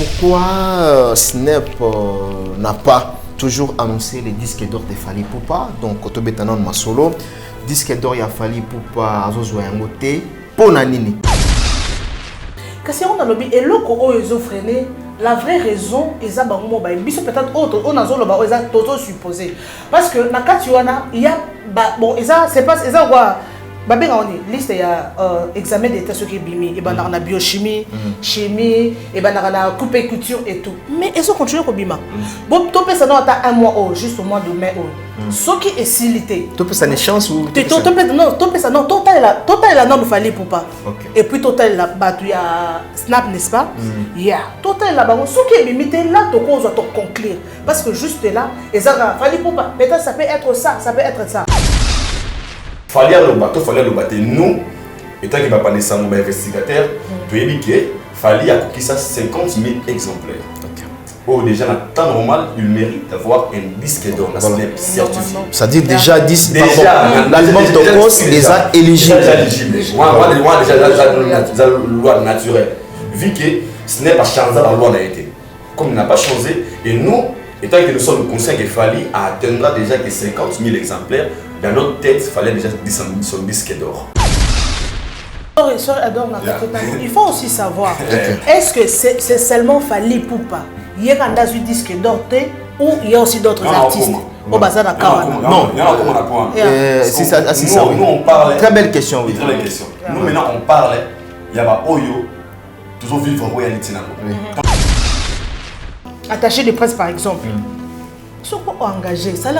pourquoi Snap n'a pas toujours annoncé les disques d'or de Fally Ipupa? Donc, quand on a ma solo, disque d'or il a Fally Ipupa Azozo Yangote, pour Nanini. Kasi on a lobby et le ko ils ont freiné. La vraie raison est ça peut-être autre on a zolo ba ils ont supposé parce que na katiwana il y a bon ça c'est pas ça quoi ba ben on est liste il y a examen d'état ce qui bimi et ben na biochimie chimie et ben na coupe et couture et tout mais ils ont continué ko bima bon to pe ça non à un mois juste au mois de mai ce qui est silité to pe ça une chance ou to pe ça non total la non Fally Ipupa et puis total la batu ya Snap n'est-ce pas yeah total la bango ce qui est limité là to cause to conclure parce que juste là et ça Fally Ipupa peut-être ça peut être ça peut être ça. Fally Ipupa nous étant qu'il va pas nécessairement investigateur tu es dit que Fally a coqué ça 50 000 exemplaires. Oh, déjà, en temps normal, il mérite d'avoir un disque d'or certifié. Ça dit déjà 10 l'album Tokos déjà éligible. Déjà, la loi naturelle. Vu que ce n'est pas changé dans la loi n'a été. Comme il n'a pas changé, et nous, étant que nous sommes conscients que Fally atteindra déjà que 50 000 exemplaires, dans notre tête, il fallait déjà son disque d'or. Il faut aussi savoir, est-ce que c'est seulement Fally Ipupa? Il y a un disque d'or ou il y a aussi d'autres artistes au bazar à Kawana? Non, il y en a comment on a c'est ça. Nous, on parle. Très belle question, oui. Très belle question. Nous, maintenant, on parle. Il y a pas Oyo, toujours vivre en réalité. Attaché de presse, par exemple. Ce qu'on a engagé, ça a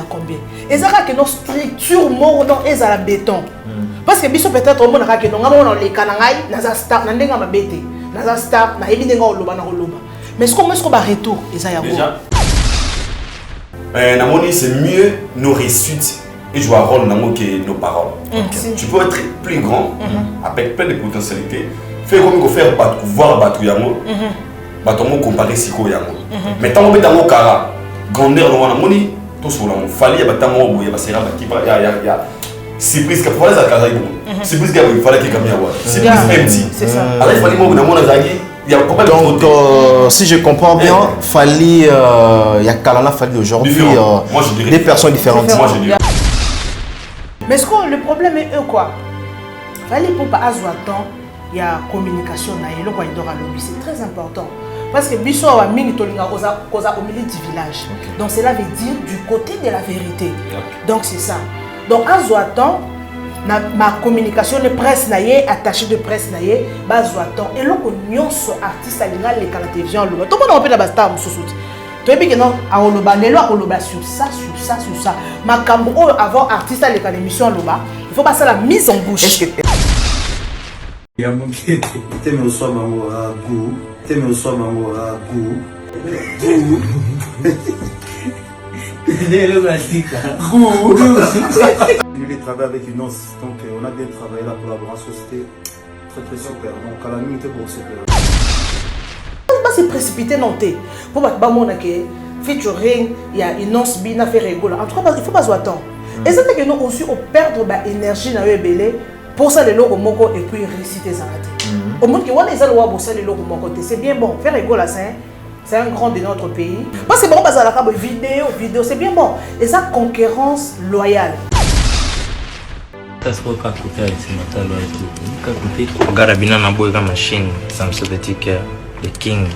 combien? Et ça a que nos structures mortes dans la béton. Parce que peut-être au monde a que nous avons les canangai, naza star, nandenga mabete, naza star, na ebi nenga oloba na oloba. Mais est-ce qu'on va retour déjà? C'est mieux nos réussites et jouer un rôle que nos paroles. Tu peux être plus grand avec plein de potentialités. Faire comme faire voir battre Yango, battre comparer Siko Yango. Mais tant que tu as un cara, grandeur dans la monnaie, tout sur la Fally battre mon boy, parce qu'il y a surprise qu'il fallait ça carré bon. Surprise qu'il fallait qu'il cambie avoir. Surprise empty. C'est ça. Alors il fallait moi dans mon azagi. Donc, si je comprends bien, Fally, il y a Kalana Fally aujourd'hui, des personnes différentes. Moi, je dis. Mais ce que le problème est quoi? Fally Ipupa Azuatan, il y a communication, c'est très important. Parce que Bisso a mis au milieu du village. Donc, cela veut dire du côté de la vérité. Donc, c'est ça. Donc, Azuatan, ma communication de presse naie attaché de presse naie bazoaton et là qu'on nyonso artiste alinga les la télévision loba tout le monde on peut la basta mususuti tu es que non a loba nelo a loba sur ça ma cambo avant artiste à l'émission loba il faut passer la mise en bouche. Il y a mon pied teme au soir mango à goût teme au soir mango à goût Il travaille avec une once, donc on a bien travaillé la collaboration, c'était très super. Donc à la nuit, on était pour super. On ne va pas se précipiter non plus. Pour que les featuring, il y a une once bien à faire rigoler. En tout cas, il ne faut pas attendre. Et c'est que nous aussi, on perd l'énergie dans le belé pour ça les logos moko et puis réciter ça. Au monde qui voit les allois pour ça les logos moko, c'est bien bon. Faire rigoler ça. C'est un grand de notre pays. Parce que c'est bon, parce que la vidéo, c'est bien bon. Et ça, concurrence loyale. Regarde bien na boy comme machine, ça me sauve le king.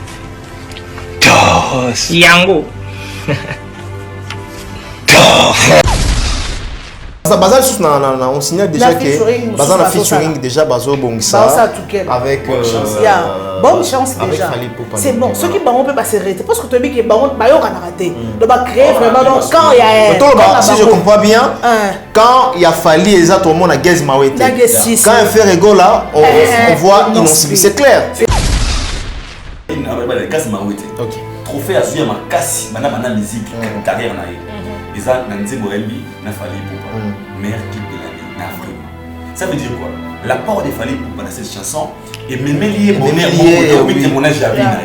Yango. Bazal on signale déjà que Bazal a featuring déjà Bazo Bongisa avec bonne chance déjà. C'est bon, ceux qui on peut pas s'arrêter parce que tu dis que baron bayo a raté. On va créer vraiment quand il y a si je comprends bien quand il a fallu exactement la Gaz Mawete. Quand il fait rigolo là, on voit innocent, c'est clair. Gaz Mawete. Trophée à Zuya Makasi, mana musique, carrière na et ça, Nanzebo Elbi n'a Fally Ipupa, meilleur clip de l'année, n'a Afrique. Ça veut dire quoi? L'apport de Fally Ipupa dans cette chanson est même lié au témoignage à Vina.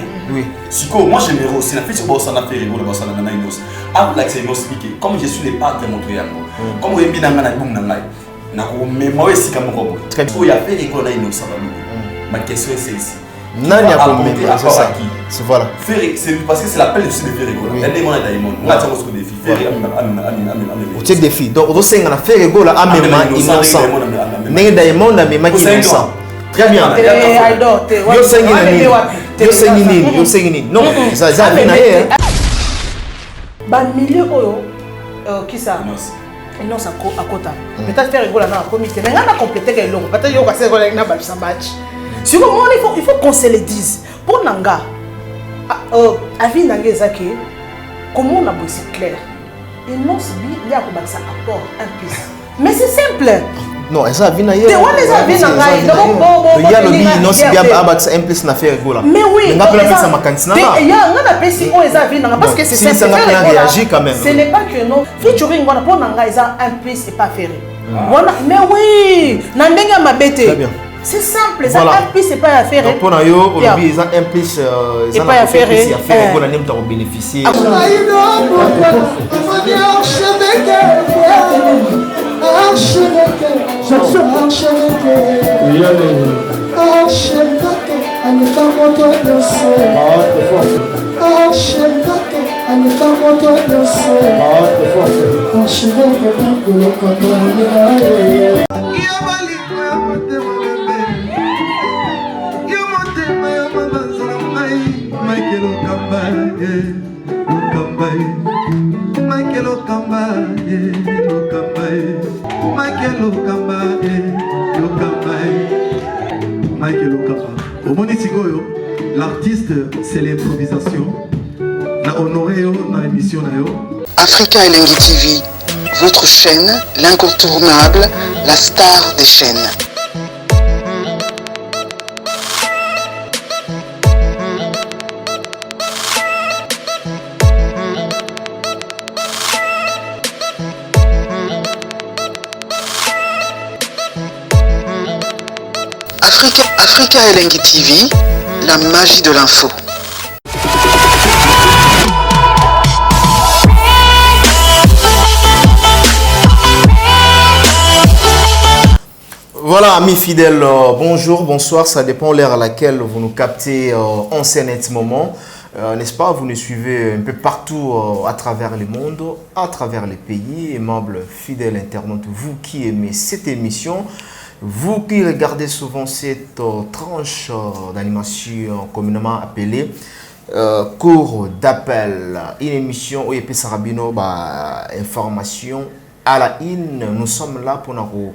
Siko, moi j'aimerais aussi, la fille sur Bossa n'a fait rigolo, Bossa n'a pas inos. Avant que c'est expliqué, comme je suis les parts de mon triangle, comme vous aimez dans la boum dans la mais moi aussi comme robot. Il faut y faire rigolo à inos. Ma question est celle-ci. Nani a combien c'est ça. C'est voilà. C'est parce que c'est l'appel de Ferrego. Elle demande à Diamond. On a des défis. Au check défi. Donc on sait qu'on a Ferrego là même innocent. Mais Diamond a même innocent. Très bien. Yo sengini. Non, ça vient hein. Ba milieu qui ça non ça à côté peut-être faire rigoler dans comité mais on a complété que long peut-être yo passer avec na balsa match si comment il faut qu'on se le dise pour nanga avis nanga ezaki comment on a bossé clair et non c'est bien il y a comme ça apport un plus mais c'est simple. Non, ça vient ailleurs. Il y a le billet, non, c'est bien abattre un plus na faire rigoler. Mais oui, on a plein ça ma cantina. Il y a un appel si on est à venir parce que c'est simple. Ça n'a réagi quand même. Ce n'est pas que non. Featuring on a pour nanga isa un plus et pas ferré. Mais oui, nandenga mabete. Très bien. C'est simple, ça un plus c'est pas à faire. Pour na yo, on dit ça un plus ça pas à faire. On a même t'en bénéficier. L'artiste, c'est l'improvisation. La honoré dans l'émission. Africa Elengi TV, votre chaîne, l'incontournable, la star des chaînes. Africa Elengi TV, la magie de l'info. Voilà, amis fidèles, bonjour, bonsoir, ça dépend de l'heure à laquelle vous nous captez en ce net moment. N'est-ce pas, vous nous suivez un peu partout à travers le monde, à travers les pays, aimables fidèles internautes, vous qui aimez cette émission. Vous qui regardez souvent cette tranche d'animation communément appelée cours d'appel, une émission où il y a Sarabino, information à la in, nous sommes là pour nous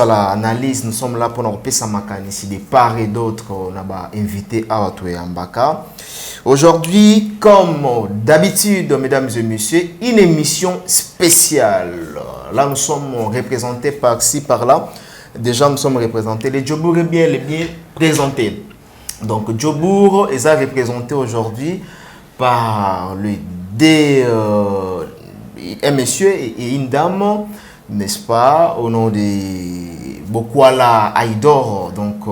l'analyse, nous sommes là pour nous faire de part et d'autre, on a invité à Mbaka. Aujourd'hui, comme d'habitude, mesdames et messieurs, une émission spéciale. Là, nous sommes représentés par-ci, par-là. Déjà, nous sommes représentés. Les Djobour est bien présentés. Donc, Djobour est représenté aujourd'hui par un monsieur et une dame, n'est-ce pas, au nom de Bokwala Aïdor, donc,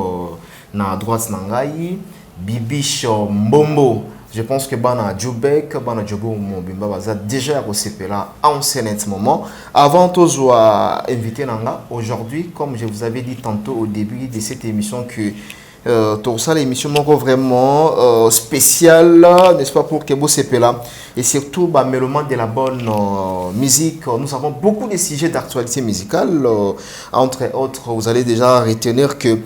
na droite Nangaï, Bibiche Mbombo. Je pense que Bana Djoubek, Bana Djobo Mbimba Baza déjà reçu là en ce moment. Avant tout, je vais inviter Nanga aujourd'hui, comme je vous avais dit tantôt au début de cette émission, que tout ça, l'émission vraiment spéciale, n'est-ce pas, pour Kebo Sepela. Et surtout, mélomane de la bonne musique. Nous avons beaucoup de sujets d'actualité musicale. Entre autres, vous allez déjà retenir que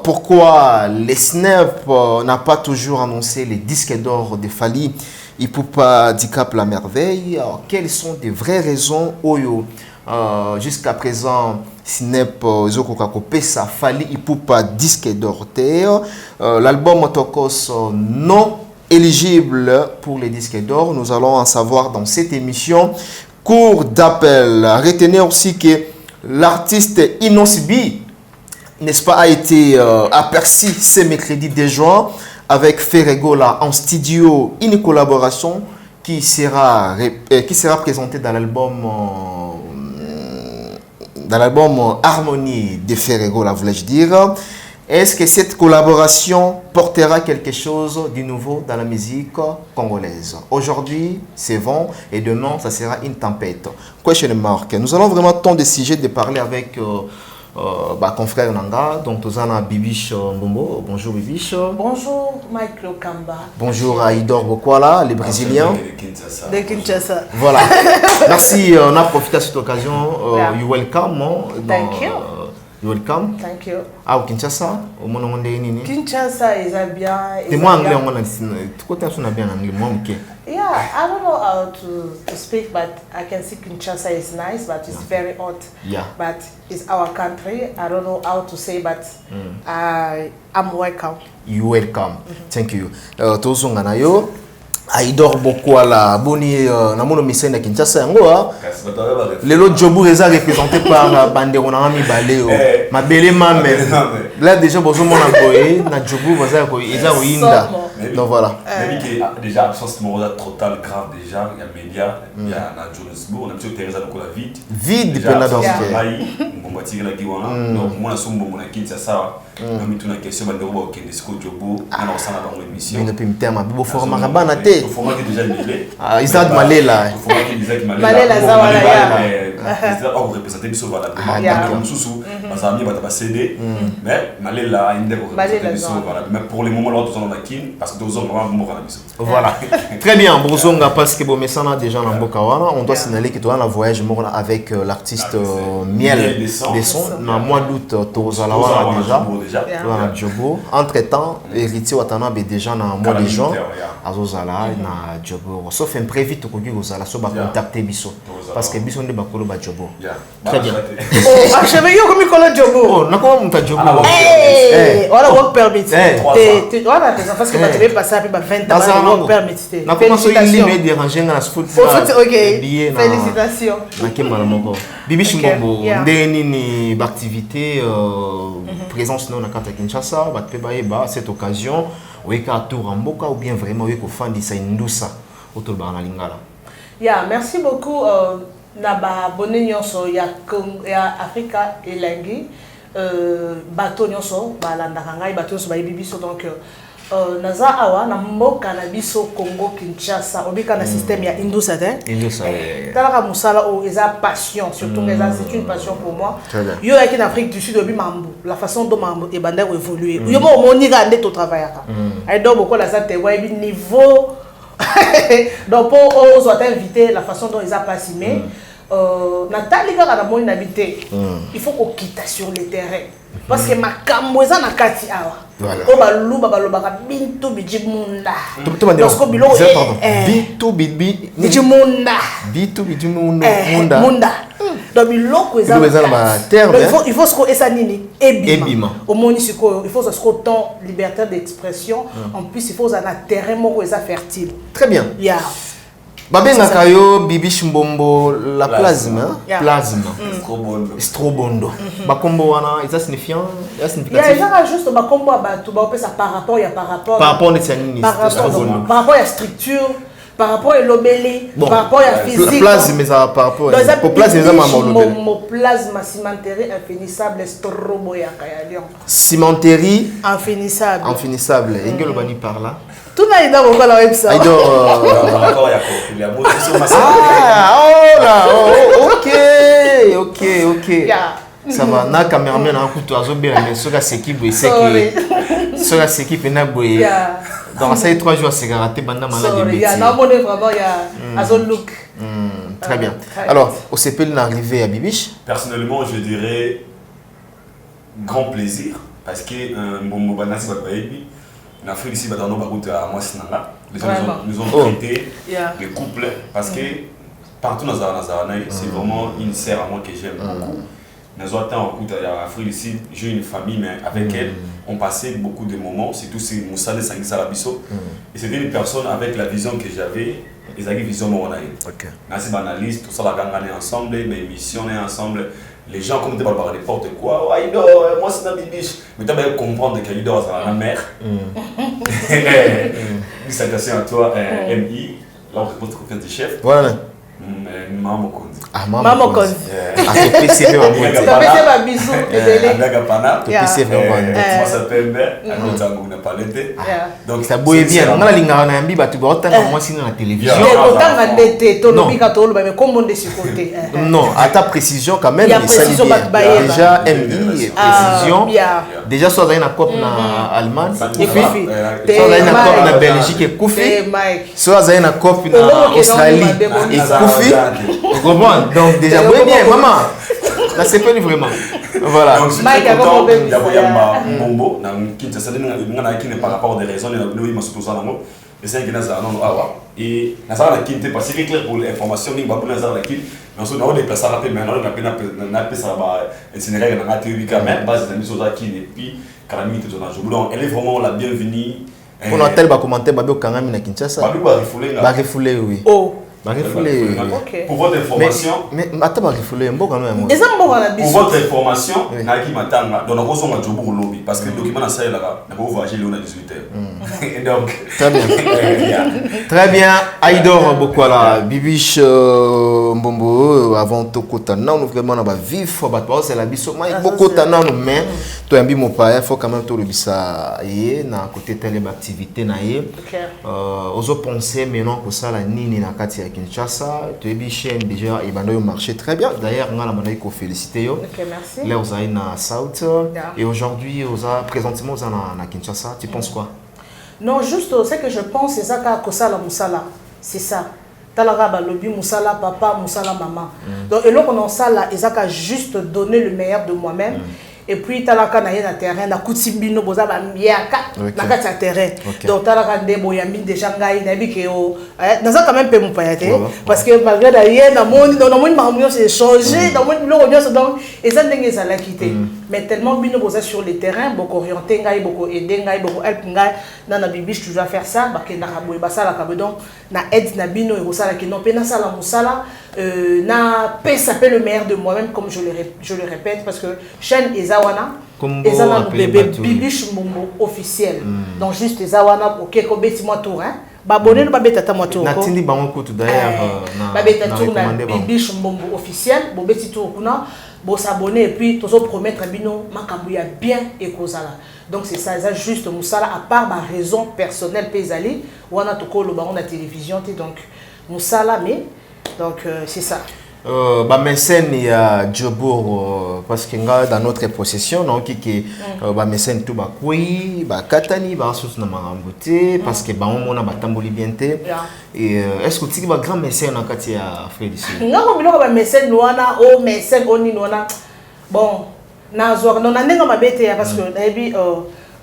pourquoi les Snap n'a pas toujours annoncé les disques d'or de Fally Ipupa Dicap la merveille. Quelles sont les vraies raisons jusqu'à présent Snap Zokokakopesa Fally Ipupa disque d'or l'album Motokos non éligible pour les disques d'or. Nous allons en savoir dans cette émission. Cours d'appel. Retenez aussi que l'artiste Inosbi, n'est-ce pas, a été aperçu ce mercredi de juin avec Ferrego là en studio, une collaboration qui sera présentée dans l'album Harmonie de Ferrego là, voulais-je dire. Est-ce que cette collaboration portera quelque chose de nouveau dans la musique congolaise? Aujourd'hui, c'est vent et demain, ça sera une tempête. Question mark. Nous allons vraiment tant de sujets de parler avec confrère Nanga, donc Tozana Bibiche Mbombo. Bonjour Bibiche. Bonjour Mike Lokamba. Bonjour Aïdor Bokwala, les Brésiliens. De Kinshasa. Voilà. Merci, on a profité de cette occasion. You welcome. Thank you. You welcome. Thank you. Ah, au Kinshasa, au monde nini? Kinshasa is a bien. Et moi anglais on a tout côté on a bien anglais moi OK. Yeah, I don't know how to speak, but I can see Kinshasa is nice, but it's very hot. Yeah. But it's our country. I don't know how to say, but I'm welcome. You welcome. Thank you. Tozonga na yo. Aïdor Bokwala, boni namono misenda Kinshasa yango lelo Jobu eza représenté par Bandero na Mibale mabele mame là déjà bozo mona boye na Jobu baza ko eza oyinda donc voilà déjà absence morale totale grave déjà il y a média il y a na Johannesburg on a petit Teresa lokola vide pena dans ce mbombatiki na kiwana donc moi na sombo mona Kinshasa na mitu na question Bandero ba okende siko Jobu na osana ba émission mais depuis mtema bibo forma kabana te format qui déjà mêlé Isaac Malela format qui déjà Malela zawala c'est là on représenter biso voilà comme sous parce que ba CD mais Malela inde représenter biso voilà mais pour le moment là tous on a kin parce que deux ans on va mourir biso voilà très bien bozonga parce que bomesana déjà na mboka wana on doit signaler que toi on a voyage mort avec l'artiste Miel des sons na mois d'août tozala wana déjà na Djobo entre temps héritier watana be déjà na mois de juin azozala na Djobo sauf imprévu to koki kozala so ba contacter biso parce que biso nde bakolo ba Djobo très bien oh acheve yo komi kolo Djobo oh na ko muta Djobo voilà work permit voilà parce que tu vas passer après 20 ans work permit na comment so il me déranger na foot OK félicitations na kemala moko Bibi Shimbombo ndeni ni activité présence na carte Kinshasa ba pe ba cette occasion weka tour en mboka ou bien vraiment weko fandisa indusa autour na lingala. Yeah, merci beaucoup na ba bonne nyonso ya Africa elengi bato nyonso ba landaka ngai bato nyonso ba bibiso donc naza awa na mboka na biso Congo Kinshasa obika na système ya indusa te indusa talaka musala o eza passion surtout c'est une passion pour moi yo yaki en Afrique du Sud obi mambo la façon dont mambo e banda ko évoluer yo mo moni ga nde to travaillaka ay do boko la sa te wa niveau donc pour eux soit invité la façon dont ils ont passé mais Nathalie quand on a mon habité il faut qu'on quitte sur le terrain parce que ma camboisa na kati awa o balu babaloba bintu bijimunda parce que bilo bintu bijimunda bintu bijimunda munda donc biloko eza na terme il faut ce que esa nini ebima au monisiko il faut ce que temps liberté d'expression en plus il faut ça na terrain moko eza fertile très bien yeah Babenga kayo Bibi Shimbombo la plasma Strobondo bakombo wana eza signifiant ya significatif ya juste bakombo abatu ba opesa par rapport ne tianini par rapport à structure par rapport à l'obéli par rapport à physique plasma ça par rapport au plasma mon plasma cimenterie infinissable strobo ya Lion cimenterie infinissable engelo bani par là tout na ida ko la website OK ça va na cameraman na kutu azobela mais soka s'équipe soka s'équipe na boye donc ça 3 jours c'est raté banda malade de bêtise na bonne vraiment ya azo look très bien alors au CPL arrivé à Bibiche personnellement je dirais grand plaisir parce que Mbombo Banasi Babayebi en Afrique ici, dans nos routes à Moissinanga, les gens nous ont traité les couples parce que partout dans Zahanaï, c'est vraiment une sœur à moi que j'aime beaucoup. Nous avons en Afrique ici, j'ai une famille, mais avec elle, on passait beaucoup de moments, surtout c'est Moussa de Sangui Salabiso. Et c'était une personne avec la vision que j'avais, ils avaient une vision monaïque. Merci banaliste, tout ça, la gang est ensemble, mes émissions est ensemble. Les gens comme tu parles n'importe quoi, oh, Aïdor, moi c'est un bibiche. Mais tu dois comprendre qu'Aïdor c'est la mère. Une citation à toi, MI, là on répond confiance du chef. Voilà. Maman Konzi. Ah, Maman Konzi. Ah, tu peux c'est vraiment bon. Tu peux faire ma bisou. Pana. Tu peux c'est vraiment bon. Moi ça Pembe, un autre on a parlé. Donc ça boue bien. On a la linga na mbi ba tu ba autant moi sinon la télévision. Autant va d'été, tout le bika tout le mais comment on est sur côté. Non, à ta précision quand même, il y a précision déjà MI précision. Déjà soit dans une coupe na Allemagne, Koufi. Soit dans une coupe na Belgique, Koufi. Soit dans une coupe na Australie et Koufi. Donc déjà bien maman. Là c'est pas vraiment. Voilà. Donc je suis très content. Il y a Mbombo na Kinshasa na qui par rapport des raisons nous il m'a surtout ça là. Et c'est que ça non ah et na ça la Kinte parce que clair pour l'information ni ba pour ça la Kinte mais on a déplacé rapide mais on a peine na ça ba itinéraire na théorie quand même base des choses qui et puis Calamie tout ça donc elle est vraiment la bienvenue. On a tel ba commenter ba kanga na Kinshasa. Ba refoulé oui. Oh pour votre information, mais attends, il faut pour votre information, Naki Matanga, dans la grosse on a joué au lobby parce que le document ça là, n'a pas voyagé le 18h. Donc très bien, très bien. Aïdor Bokwala, Bibiche Mbombo, avant Tokota, non vraiment on va vivre, c'est la biso, mais beaucoup de temps mais toi un bimo pas, il faut quand même tout le bisa et na côté telle activité na y. Oso penser maintenant que ça la nini na katia Kinshasa, tu es chaîne déjà et bando marché très bien. D'ailleurs, on a la monnaie qu'on félicite yo. OK, merci. Là vous avez na South et aujourd'hui vous a présentement vous na Kinshasa, tu penses quoi? Non, juste ce que je pense c'est ça ka kosala musala. C'est ça. Talaka ba lobby musala papa, musala maman. Donc et là on en ça là, ils a juste donner le meilleur de moi-même. Et puis talaka na yena terrain na kutibino boza ba miaka na kati terrain donc talaka ndebo ya mine déjà ngai na bike o na ça quand même pe mon payate parce que malgré d'ailleurs na monde mamuyo c'est changé dans monde lo onyo donc et ça ndenge ça la quitter mais tellement bino boza sur le terrain beaucoup orienter ngai beaucoup aider ngai beaucoup help ngai na bibiche tu dois faire ça ba ke na kaboy ba sala kaboy donc na aide na bino et sala ki non pe na sala musala na pe ça peut le meilleur de moi-même comme je le répète parce que chaîne Ezawana Ezana bébé Bibiche Mbombo officiel donc juste Ezawana OK ko beti moi tour hein ba bonne ba beta ta moi tour na tindi bango ko tout d'ailleurs ba beta tour na Bibiche Mbombo officiel bo beti tour kuna bo s'abonner et puis tozo promettre bino makambu ya bien et kozala donc c'est ça juste musala à part ma raison personnelle pesali wana to ko lo bango na télévision donc musala mais donc c'est ça. Bah mécène il y a Djobour parce que dans notre possession donc qui bah mécène tout bah kui bah katani bah sous na maramboté parce que bah on a batamboli bienté et est-ce que tu bah grand mécène en kati ya Fred ici non comme biloko bah mécène loana o mécène oni loana bon na zo non na ndenga mabete parce que nabi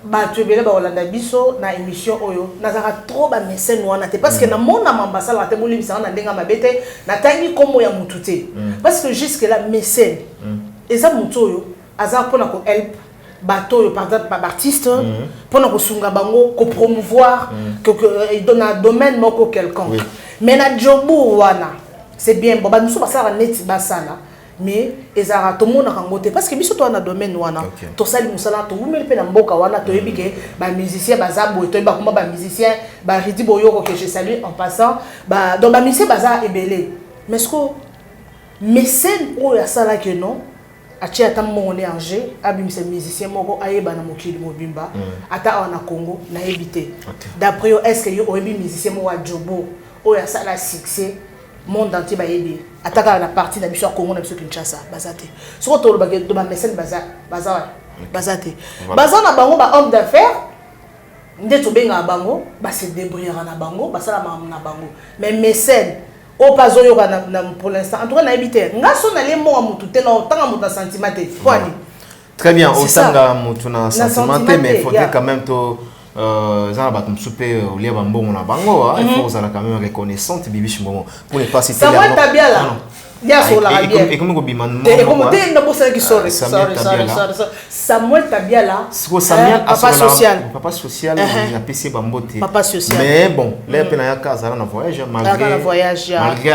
ba tu bele ba olanda biso na émission oyo nazaka trop ba mécène wana te parce que na mona mambasala te boli bisa na ndenga mabete na tangi komo ya mututé parce que jusque là mécène eza mutu oyo aza pona ko help bato yo par exemple ba artiste pona ko sunga bango ko promouvoir que donne un domaine moko quelconque mais na jobu wana c'est bien bon ba musu basala neti basala mais ezara to mona kangote parce que biso to na domaine wana to sali musala to umeli pe na mboka wana to yebike ba musicien bazabo to ba kuma ba musicien ba ridi boyoko que je salue en passant ba donc ba musicien baza ebele mais ce que mécène o ya sala que non achi ata mone anje abimisa musicien moko ayeba na mokili mobimba ata na Congo na ebité d'après yo est-ce que yo oyebi musicien mo wa Jobo o ya sala succès monde entier ba yebi ataka la partie na biso Congo na biso Kinshasa bazate so to ba ke to ba mécène bazate bazana bango ba homme d'affaires nde to benga bango ba se débrouiller na bango ba sala na bango mais mécène o pazo yo na pour l'instant en tout cas na ebité ngaso na le mo mutu te na tanga mutu na sentiment te kwani très bien au tanga mutu na sentiment mais il faudrait quand même to ça va comme souper au lieu bambon na bango il faut ça quand même reconnaissante Bibiche Mbombo pour ne pas citer ça va ta bien là ya sur la bien et comme biman et comme tu na bossa qui sorry Samuel Tabiala Samuel papa social na PC bambote papa social mais bon les pena ya casa na voyage malgré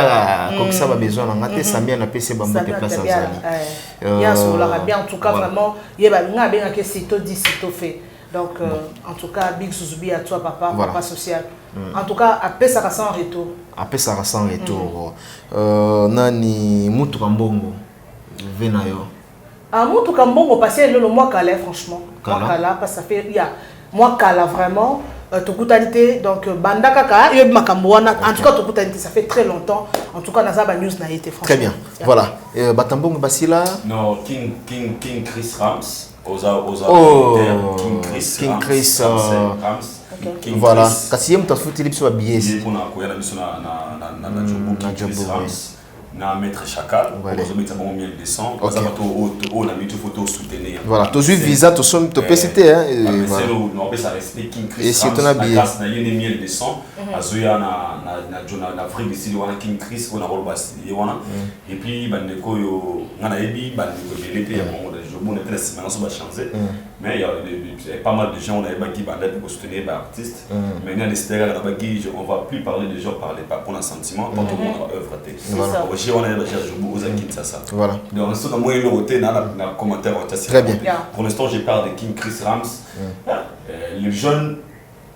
comme ça va besoin na ngate Samuel na PC bambote place azali ya sur la bien en tout cas vraiment yeba nga benga que sito dit sito fait Donc, en tout cas, Big Suzubi à toi, papa, Voilà. papa social. En tout cas, après ça reste en retour. Après ça reste en retour. Nani Moutou Kambongo. Venayo. Ah, Moutou Kambongo, passé le mois Kala, franchement. Kala. Mois Kala, parce que ça fait, il y a mois Kala vraiment. Tokutalité, donc Bandakaka, et Makamboana. En tout cas, Tokutalité, ça fait très longtemps. En tout cas, Nazaba News n'a été franchement. Très bien. Voilà. Batambongo Basila. Non, King Chris Rams. Oh, King Chris Rams. Voilà. Kasi yem tafuti lipso biais. On a koya na biso na Jobu Chris Rams. Na maître Chacal. On a mis ça bon miel descend. On a mis tout photo soutenir. Voilà. Tu as vu visa, tu sommes tu PCT hein. Non, ça reste King Chris. Et si tu as bien. Na yene miel descend. Azoya na Afrique ici wana King Chris on a rolbas wana. Et puis bandeko yo ngana yebi bandeko belete ya mon de Jobu on était maintenant ça va changer. Mais il y a pas mal de gens on avait qui bandait pour soutenir les artistes. Mais il y a des stars là-bas qui on va plus parler de gens parler pas pour un sentiment tant que mon œuvre té. On a déjà Jobu aux Akin ça. Voilà. Donc on a moins noté dans la commentaire très bien. Pour l'instant, j'ai parlé de King Chris Rams. Le jeune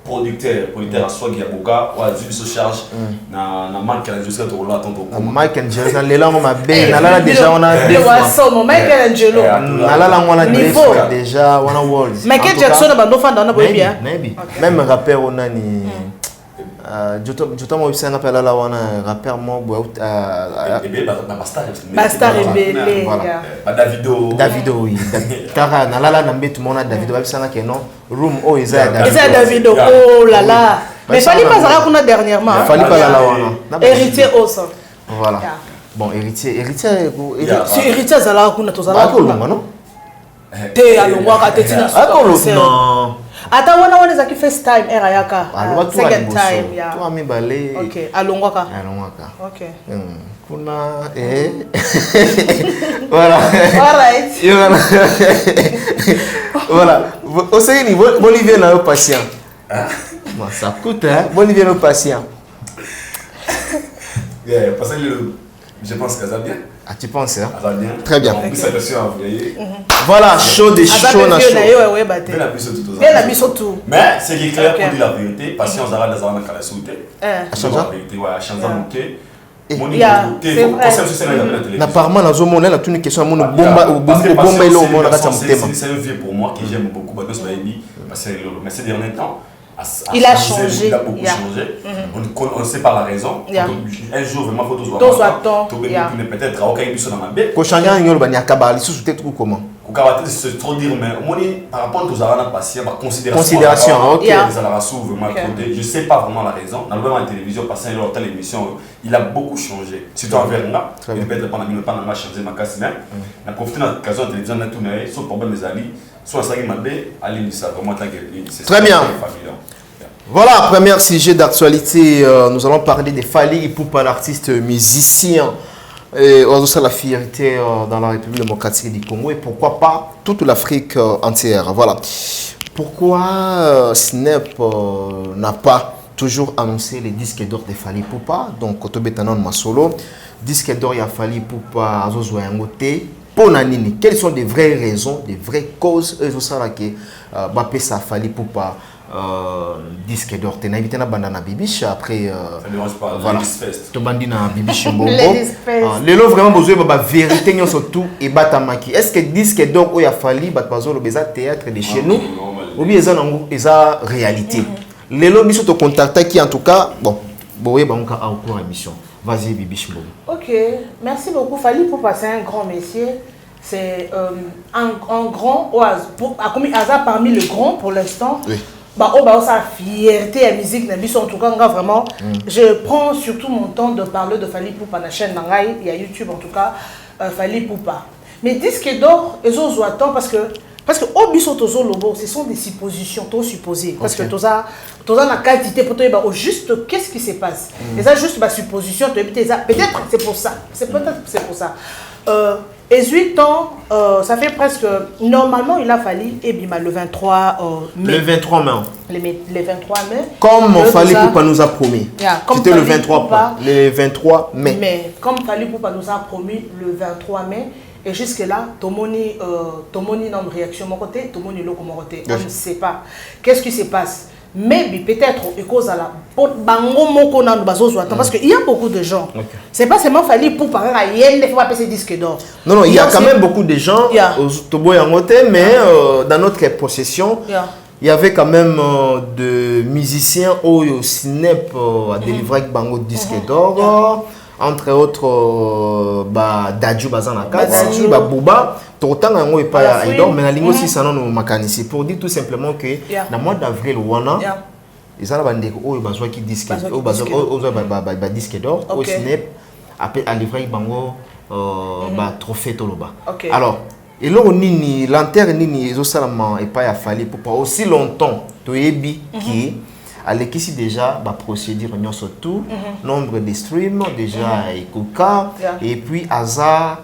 producteur à soi Giaboka, ou à Zul se charge, na Michael Angelo, tu l'as tonton. Michael Angelo, les langues m'a bien, là déjà on a deux fois. Michael Angelo. Là on a deux fois déjà, on a Walls. Michael Jackson a bandé fan dans la boîte bien. Même rappeur on a ni. Je moi aussi un appel là on a rappeur moi Basta rebelle Davido oui tara na la nambe tout monde Davido va ça que non room oh Isa Davido oh là là mais fallait pas ça qu'on a dernièrement fallait pas là on héritier aussi voilà bon héritier si héritier ça là qu'on a tous là non te alongwa ka tetina non ata wana za ki first time era yaka second time ya toi mi balé OK alongwa ka OK kuna voilà alright voilà au sérieux Bolivien na patient ça coûte hein Bolivien na patient parce que je pense que ça bien. Ah, tu penses hein? Ça bien. Très bien. En plus, ça version envoyée. Voilà, chaud des chaud na chaud. La biso tout. Mais c'est qui est clair pour dire la vérité, patience à la zone de la sauté. Chanza. Ouais, chanza monter. Apparemment, dans un moment, là, tu une question à mon bomba ou bomba et l'eau, mon c'est un vieux pour moi que j'aime beaucoup. Mais ces derniers temps. Il a changé. Il a beaucoup changé. On sait pas la raison. Un jour, vraiment, il faut tous attendre. Peut-être à aucun épisode dans ma bête. Quand changer un yolo, il y a kabali sous peut-être comment. C'est trop dire, mais par rapport à tous les patients, par considération, ok. Je sais pas vraiment la raison. Dans le télévision, passé lors de l'émission, il a beaucoup changé. Surtout envers moi, il peut être pendant ma changé ma casse même. La profité de l'occasion de télévision, tout n'est pas problème des alliés. Soit ça qui m'a dit, allez, ça vraiment très bien. Voilà, premier sujet d'actualité. Nous allons parler de Fally Ipupa, l'artiste musicien. Et aussi la fierté dans la République démocratique du Congo et pourquoi pas toute l'Afrique entière. Voilà. Pourquoi Snap n'a pas toujours annoncé les disques d'or de Fally Ipupa. Donc, Kotobetanon Masolo, disque d'or, il y a Fally Ipupa, Azozo Yangote. Ponanini, quelles sont les vraies raisons, les vraies causes, et tout ça là qui Bappé ça Fally Ipupa disque d'or. Tu as invité na bandana Bibiche après. Voilà. Tu bandi na Bibiche Mbongo. Les lots vraiment besoin de la vérité surtout et batamaki. Est-ce que disque d'or où il a fallu battre le beza théâtre de chez nous ou bien ils ont réalité. Les lots biso te contacter qui en tout cas bon boye banka au cours émission. Vas-y Bibiche Mbongo. OK, merci beaucoup Fally Ipupa c'est un grand métier. C'est un grand hasard parmi les grands pour l'instant. Oui. Bah, sa fierté à musique, en tout cas, vraiment, je prends surtout mon temps de parler de Fally Ipupa, la chaîne Nangai, il y a YouTube en tout cas, Fally Ipupa. Mais disque d'or, ils ont temps parce que au biso tozo lobo, ce sont des suppositions, tout supposé. Parce que toza la quantité pour toi, juste qu'est-ce qui se passe. Et ça juste ma supposition, peut-être c'est pour ça. C'est pour ça. Et 8 ans, ça fait presque. Normalement, il a fallu le 23 mai. Le 23 mai. Le 23 mai. Comme Fally Ipupa nous a promis. C'était le 23 mai. Mais comme Fally Ipupa nous a promis le 23 mai, Et jusque-là, Tomoni dans une réaction mon côté, Tomoni l'autre mon côté. On ne sait pas. Qu'est-ce qui se passe? Mais peut-être et cause à la parce qu'il y a beaucoup de gens. C'est pas seulement fallu pour parler à Yen, il faut pas passer disque d'or. Non, il y a quand même beaucoup de gens au Tobo Yangote, mais dans notre possession, il y avait quand même de musiciens au Snap à délivrer avec Bango disque d'or. Entre autres, Dadju Bazanakati, Bouba, tout autant il pas à Idor, mais la ligne aussi ça non macanisé pour dire tout simplement que dans le mois d'avril wana ils ont bandé au besoin qui disque au besoin disque d'or au Snap après à livrer Bango trophée toloba. Alors et là nini lanterne nini ils ont seulement et pas à fallu pour pas aussi longtemps to yebi qui Alekisi déjà la procédure surtout nombre de streams déjà Ikuka et puis hasard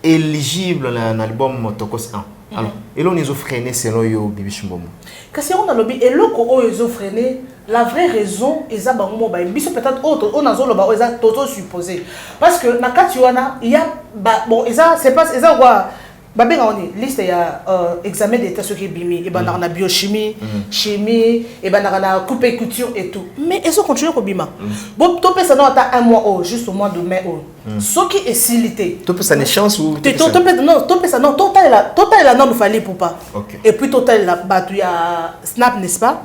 éligible dans l'album Tokos 1. Alors et là ils ont freiné selon yo Bibi Chimbomo. Kasi on a lobby et loko ils ont freiné la vraie raison ils a bango ba biso peut-être autre on a zolo ba ils a toto supposé parce que na katiwana il y a bon ils a c'est pas ils a quoi Babé on est liste il y a examen d'état ce qui est bimi et ben on a biochimie chimie et ben on a coupe et couture et tout mais ils ont continué au bima bon topé ça non à un mois juste au mois de mai ce qui est silité topé ça une chance ou topé ça non total là non il fallait pour pas et puis total là bah tu y a snap n'est-ce pas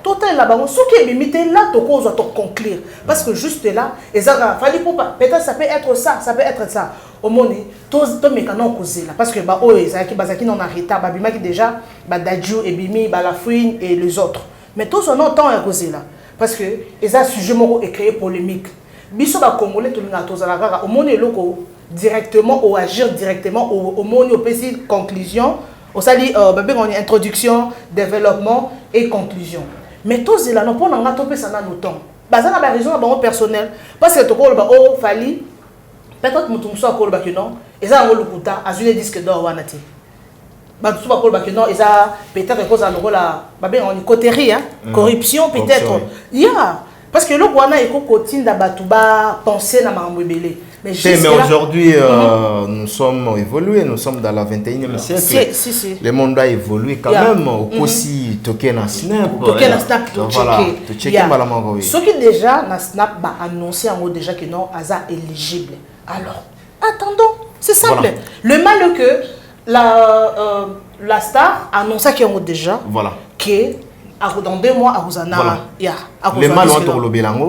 total là bah ce qui est limité là to cause to conclure parce que juste là et ça fallait pour pas peut-être ça peut être ça peut être ça au monde tous mécanismes causés là parce que bah bazaki non en retard bah bima qui déjà bah Dadju et Bimi bah la fouine et les autres mais tous on temps à causer là parce que les sujet moko est créé polémique biso ba congolais tout nga tous la rara au monde loko directement ou agir directement au monde au PC conclusion au sali babé on introduction développement et conclusion mais tous là non pour nga topé ça dans le temps bah ça na ba raison ba personnel parce que to ko ba fali peut-être que soit col non et ça on le couta à une disque d'or wanati ba tout pas col non et ça peut-être cause à le la babé on coterie corruption peut-être parce que le wana eko kotinda batuba penser na mambebele mais aujourd'hui nous sommes évolués nous sommes dans la 21e siècle le monde a évolué quand même aussi token na snap voilà to checker malamango ce qui déjà na snap ba annoncer en déjà que non asa éligible. Alors, attendons, c'est simple. Voilà. Le mal que la star annonça qu'il y a déjà que dans 2 mois à Rosana, le mal on le bélango.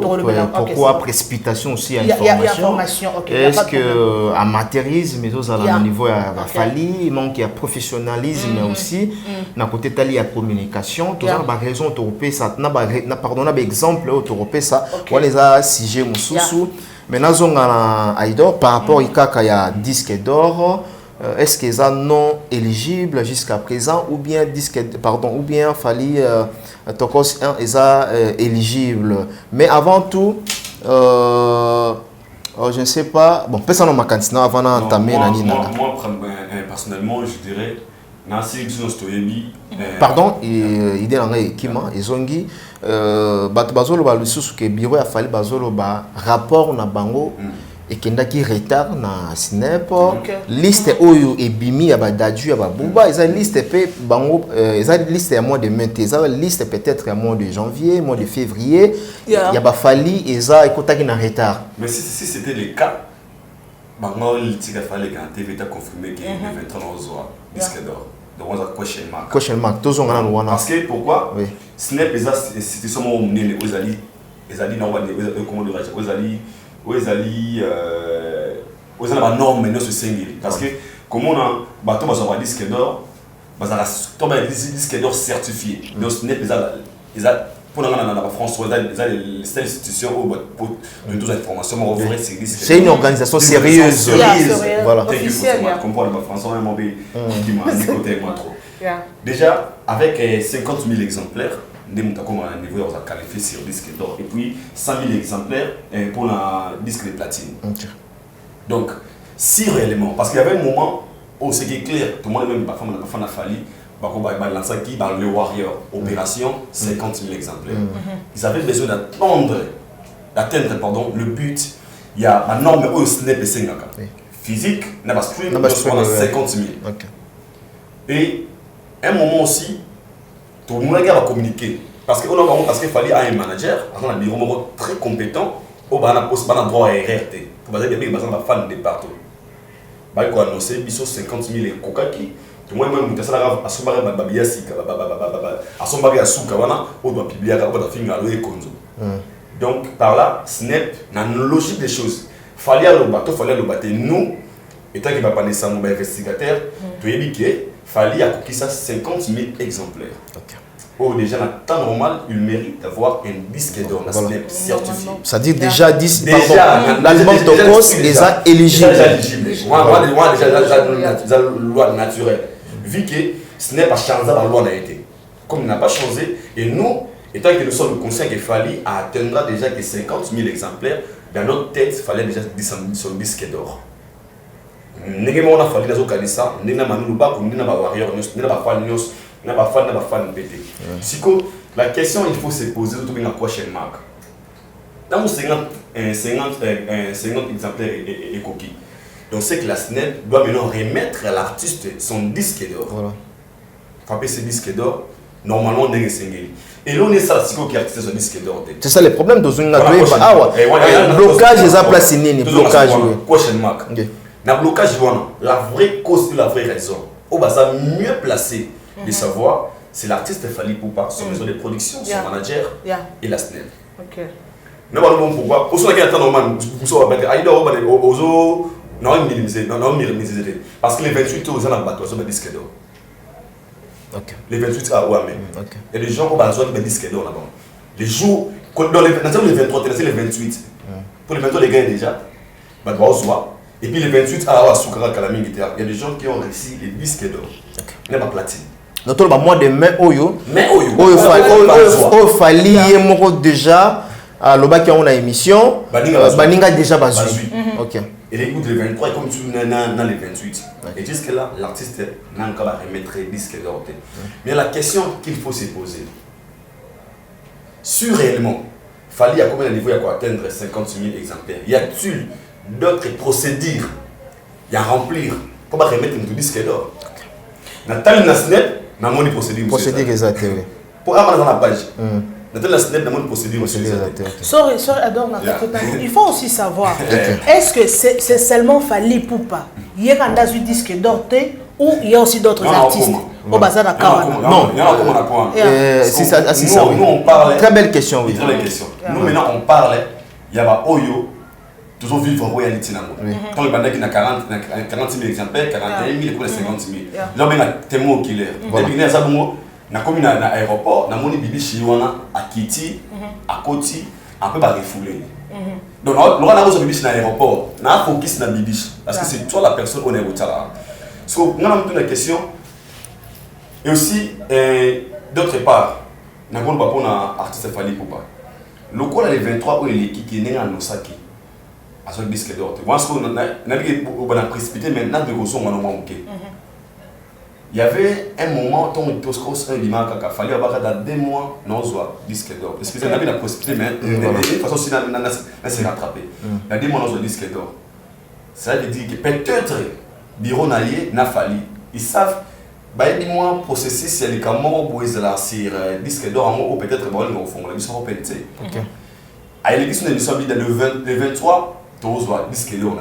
Pourquoi précipitation aussi à information? Est-ce que à matérialisme mais aussi à niveau à fali, il manque à professionnalisme aussi. D'un côté tali à communication, tout ça par raison européenne ça n'a pardonnable exemple européen ça. On les a sigé mususu. Maintenant, par rapport à disque d'or, est-ce qu'ils sont non éligibles jusqu'à présent ou bien ou bien fallait Tokos 1 est éligible. Mais avant tout, je ne sais pas. Bon, personne n'a pas avant d'entamer la ligne. Moi, personnellement, je dirais. Pardon, il est en Kima, ils ont dit bazolo ba lususu ke bureau a fallu bazolo ba rapport na bango et kendaki retard na snap liste oyo ebimi ya ba Dadju ya ba Bouba eza liste pe bango eza liste ya mois de mai eza liste peut-être à mois de janvier mois de février ya ba fali eza ekotaki na retard. Mais si c'était le cas bango litika fallait quand TV t'a confirmé que le 23 novembre disque d'or. Donc on a question mark. Parce que pourquoi? Snap c'était seulement aux alliés non comment aux la norme maintenant ce single parce que comme on a bateau va disque d'or disque d'or certifié donc Snap ils a pour la France les institutions pour donner toutes les informations c'est une organisation sérieuse voilà comprendre la France on qui m'a côté moi trop déjà avec 50 000 exemplaires nous avons niveau qualifié sur disque d'or et puis 100 000 exemplaires pour la disque de platine donc si réellement parce qu'il y avait un moment où c'est clair tout le monde même pas fan a fallu le Warrior opération 50 000 exemplaires. Ils avaient besoin d'atteindre le but. Il y a un norme au Snap et Sengaka. physique, n'a pas stream, N'a pas stream, 50 000. Ok. Et un moment aussi, tout le monde va communiquer. Parce qu'il fallait un manager, un bureau très compétent, au droit à RRT. Pour dire que les gens fan de partout. Il faut annoncer 50 000 et coca qui. Tout le monde a à son barré babia sika, à son barré à souka, on doit publier à la fin à l'eau konzo. Donc par là, Snap, dans la logique des choses, fallait le bateau. Nous, étant qu'il va pas naître nos investigateurs, tu es dit fallait acquérir ça 50 000 exemplaires. Oh, déjà, en temps normal, il mérite d'avoir un disque d'or certifié. C'est-à-dire déjà 10, déjà, l'album de cause déjà éligible. Moi, déjà, la loi naturelle. Vu que ce n'est pas changé dans la loi, comme il n'a pas changé, et nous, étant que nous sommes conscients qu'il fallait atteindre déjà que 50 000 exemplaires, dans notre tête, il fallait déjà 10 sur le disque d'or. Nous avons fallu les ça, nous la question il faut se poser autour de la question marque. Dans mon 50 exemplaires et coquilles. Donc c'est que la SNEP doit maintenant remettre à l'artiste son disque d'or. Voilà. Frapper ce disque d'or, normalement on est single. Et là on est ça, c'est qui artiste son disque d'or. C'est ça le problème dans une blocage des places nini blocage. Question marque. Dans le blocage, la vraie cause et la vraie raison, on va mieux placé de savoir c'est l'artiste Fally Ipupa, son maison de production, son manager et la SNEP. Ok. Mais pourquoi? Pour ceux qui attendent normal, parce que les 28 aux ans battu sur le disque d'or. Les 28 à Ouamé. Il y a des gens qui ont besoin de disque d'or là-bas. Les jours, dans les 23, c'est les 28. Pour les 23, les gars déjà, et puis les 28 à Soukara Kalami, il y a des gens qui ont réussi les disques d'or. Il n'y a pas platine. Notre mois de mai Oyo. Fally déjà à l'oba qui a une émission. Baninga déjà bazui. Ok. Et les coups de 23 comme tu dans les 28. Et jusque là l'artiste n'a pas remettre les disques d'or. Mais la question qu'il faut se poser, sur réellement, Fally à combien de niveaux il y a atteindre 50 000 exemplaires? Y a-t-il d'autres procédures à remplir pour remettre un disque d'or? Nathalie Nasnet n'a pas de procédure. Procédure exacte. Pour avoir dans la page. Nathalie Nasnet n'a pas de procédure. Il faut aussi savoir, est-ce que c'est seulement Fally Ipupa? Il y a un disque d'or ou il y a aussi d'autres artistes au bazar à Kawana? Non, c'est ça. Nous on parle. Très belle question, oui. Très belle question. Nous maintenant on parle, il y a Oyo. Toujours vivre en royalité. Quand le bandit a 40 000 exemplaires, 41 000 et 50 000. Là, il y a un témoin qui est là. Il y a un aéroport, il y a un bibi chinois à Kiti, à Koti, un peu par refoulé. Donc, nous avons un bibi dans l'aéroport, nous avons focus sur le bibi, parce que c'est toi la personne qui est au terrain. Donc, nous avons une question. Et aussi, d'autre part, nous avons un artiste Fally Ipupa. Le coup, les 23 où il est qui est né en Osaka. À ce disque d'or. Moi, ce qu'on a précipité maintenant de grosso modo. Il y avait un moment où on a dit qu'il fallait avoir 2 mois dans le disque d'or. Excusez-moi, on a précipité, mais de toute façon, si on s'est rattrapé. Il y a 2 mois dans le disque d'or. Ça veut dire que peut-être, bureau n'a Fally. Ils savent, dis-moi, processus, c'est les caméras pour sur disque d'or, ou peut-être pour le fond, la mission européenne. À l'élection de l'émission le 23, disque d'or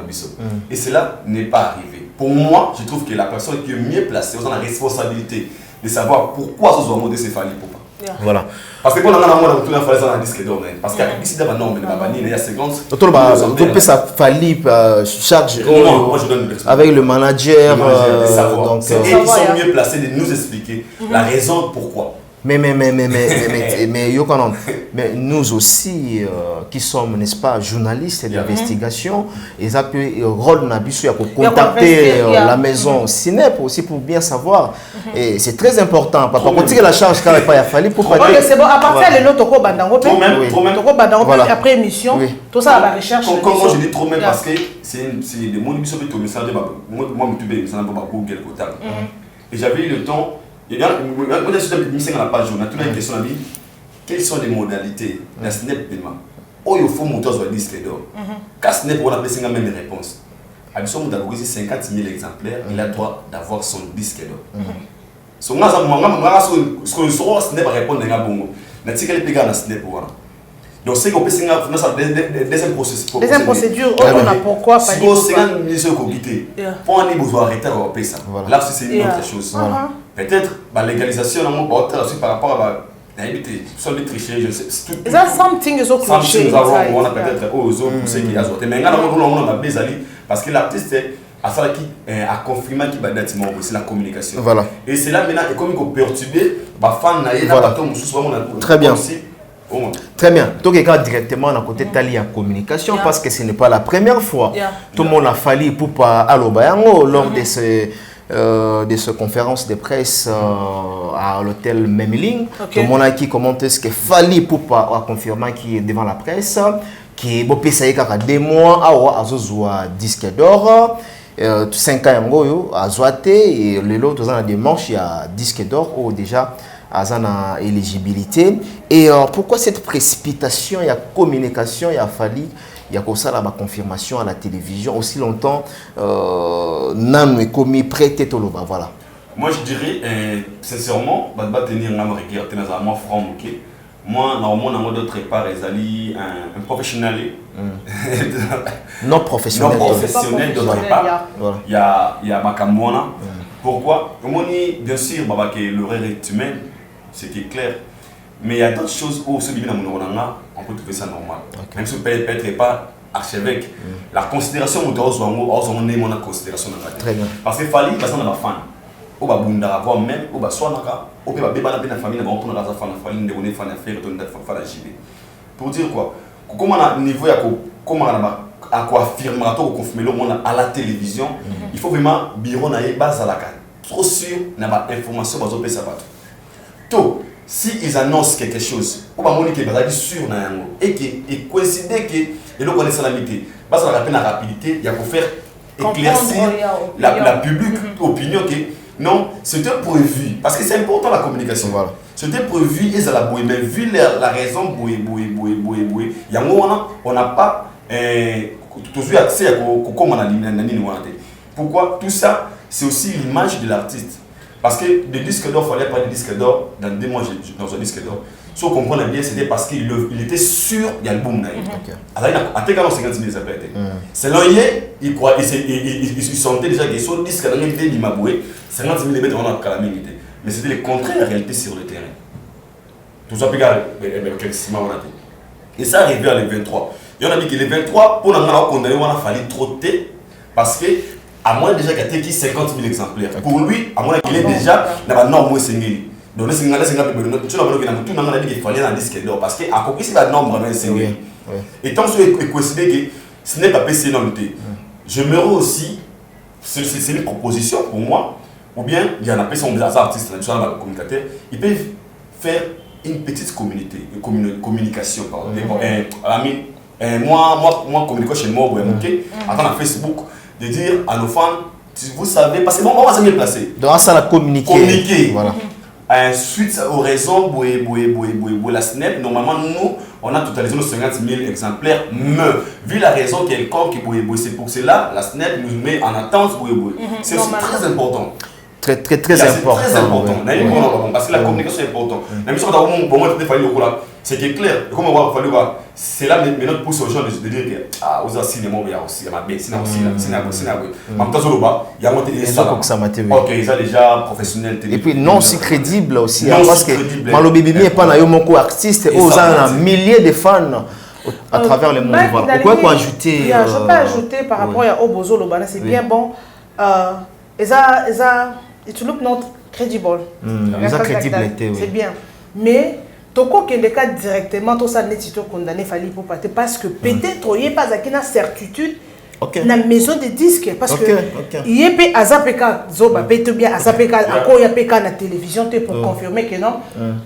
et cela n'est pas arrivé. Pour moi, je trouve que la personne qui est mieux placée a la responsabilité de savoir pourquoi ce soit modé c'est Fally Ipupa. Voilà. Parce que quand on a un disque d'or, parce qu'il y a ici d'abord non, mais il y a 50. Docteur, on peut ça Fally chaque jour avec le manager. Donc, et ils sont mieux placés de nous expliquer la raison pourquoi. Mais nous aussi, qui sommes, n'est-ce pas, journalistes d'investigation, et ça peut rôle pour contacter la maison Snep aussi pour bien savoir. Et c'est très important. Par contre, la charge qu'il n'y a pas Fally pour pas. C'est bon, à partir de l'autre, après émission, tout ça à la recherche. Comme moi je dis trop même parce que c'est des mots qui sont tout mais ça de moi YouTube ça n'a pas Google côté. Et j'avais eu le temps. Il y a une page, on a toutes les questions. Quelles sont les modalités de la SNEP? Il faut monter sur le disque d'or. Quand SNEP, on a appelé la même réponse. Abisson Moudagouzi 50 000 exemplaires, il a droit d'avoir son disque d'or. Ce qu'on a Snap répondre à Bongo. N'a-t-il qu'elle péga dans Snap pour voir. Donc c'est qu'on peut signer deuxième procédure. Deuxième procédure, on a pourquoi si vous avez une mission qu'on quitte, pour un niveau arrêter à payer ça. Là c'est une autre chose. Peut-être la légalisation aussi par rapport à sur les trichés, je sais tout. Ça something is okay. Something on a peut-être aux autres pousser qui azoté. Mais on a besoin parce que l'artiste a ça qui a confirmé qu'il va d'être c'est la communication. Voilà. Et c'est là maintenant comme il perturbé, bah fan na yé voilà. Très bien. Très bien. Donc, il y a directement à côté de la communication parce que ce n'est pas la première fois. Tout le monde a fallu pour pas aller lors de ces conférences de presse à l'hôtel Memeling. Tout le monde a qui commente ce qu'il fallait pour pas confirmer qui est devant la presse. Qui est bon, ça y est, 2 mois à Azozua disque d'or. 5 ans à Zoate et le lot dans la démarche il y a disque d'or ou déjà à la éligibilité. Et pourquoi cette précipitation, il y a communication, il y a fallu, il y a comme ça la confirmation à la télévision aussi longtemps non est commis prêté tout le bas voilà. Moi je dirais sincèrement va tenir un regard dans un franc ok. Moi normalement dans d'autres part ils un professionnel non professionnel d'autre part il y a Makamona. Pourquoi? Bien sûr que l'horaire est humain, c'était clair. Mais il y a d'autres choses où ce on peut trouver ça normal. Même si peut être pas archevêque. La considération on a considération très bien. Parce qu'il fallait parce qu'on a fan. Ou ba bunda avoir même ou ba soit naka ou ba beba na famille na on a la fan famille de fan faire ton fan JB. Pour dire quoi? Comment à niveau ya comment à quoi affirmer à confirmer le monde à la télévision, il faut vraiment bureau na base à la carte. Trop sûr na ba information bazo pe sabato. To si ils annoncent quelque chose, ou ba moni que bazali sûr na yango et que coïncide que et le connaît la mité. Base la rapide la rapidité, il y a pour faire éclaircir la public opinion que non, c'était prévu parce que c'est important la communication. Voilà. C'était prévu et ça la bouée mais vu la raison bouée. Yango on n'a pas toujours accès à comment on a pourquoi tout ça c'est aussi l'image de l'artiste parce que des disques d'or fallait pas des disques d'or dans 2 mois dans un disque d'or si on comprend bien c'était parce qu'il était sûr de l'album alors à tes 50 000 exemplaires selon il croit il sentait déjà que son disque dans l'idée de Maboué 50 000 mètres on a calamité mais c'était le contraire en réalité sur le terrain tout ça et ça arrivé à le 23. Il y en a dit que le 23, pour nous condamner, on a fallu trotter parce que, à moins déjà qu'il y ait 50 000 exemplaires. Pour lui, à moins qu'il est déjà dans la norme Sengeli. Donc, tout le monde a dit qu'il fallait un disque d'or parce qu'à côté, c'est la norme vraiment Sengeli. Et tant que je considère que ce n'est pas PC non plus. Je me rends aussi, c'est une proposition pour moi, ou bien il y en a des artistes, des communicateurs, ils peuvent faire une petite communication pardon. Moi communiquer chez moi attends à Facebook de dire à nos fans vous savez parce que moi ça m'est placé donc ça la communiquer voilà suite aux raisons la Snap normalement nous on a totalisé nos 50 000 exemplaires mais vu la raison quelconque c'est pour cela la Snap nous met en attente c'est aussi très important. Très important. Très important. Parce que la communication est importante. La mission c'est clair. Comme on va fallu voir, c'est là notre pousse aux gens de dire que ah aux cinéma il y a aussi OK, ils sont déjà professionnels. Et puis non si crédible aussi parce que Malobi Bibi est pas un artiste aux milliers de fans à travers le monde. Voilà. Pourquoi ajouter je peux ajouter par rapport à Obozo Lobana, c'est bien bon. It look not credible. C'est bien. Mais toko kende ka directement tout ça net sito condamné fallait pour partir parce que peut-être il n'y a pas une certitude dans la maison de disques parce que il y a pas azapeka zoba peut bien azapeka encore il y a pas na télévision pour confirmer que non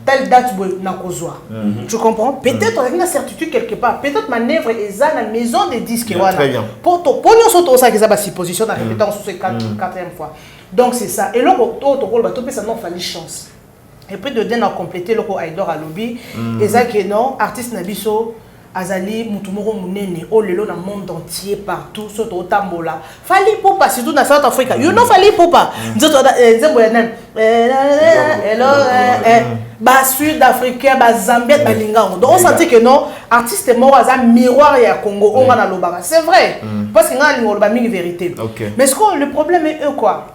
telle date na kozwa. Tu comprends? Peut-être il y a une certitude quelque part. Peut-être manœuvre est dans la maison de disques voilà. Pour nous autres ça que ça va se positionner en répétant sur ce 4e fois. Donc c'est ça. Et là, ça n'a pas de chance. Et puis de donner à compléter le Aïdor à lobby, et ça que non, artiste Nabiso, azali mutumoko munene o lelo na monde entier partout soto otambola Fally Ipupa surtout na South Africa you know Fally Ipupa nzoto nzembo ya nani hello ba sud africain ba zambien ba lingango donc on sentit que non artiste moko aza miroir ya Congo on na lobaka c'est vrai parce que ngana lingo loba mingi vérité mais ce que le problème est quoi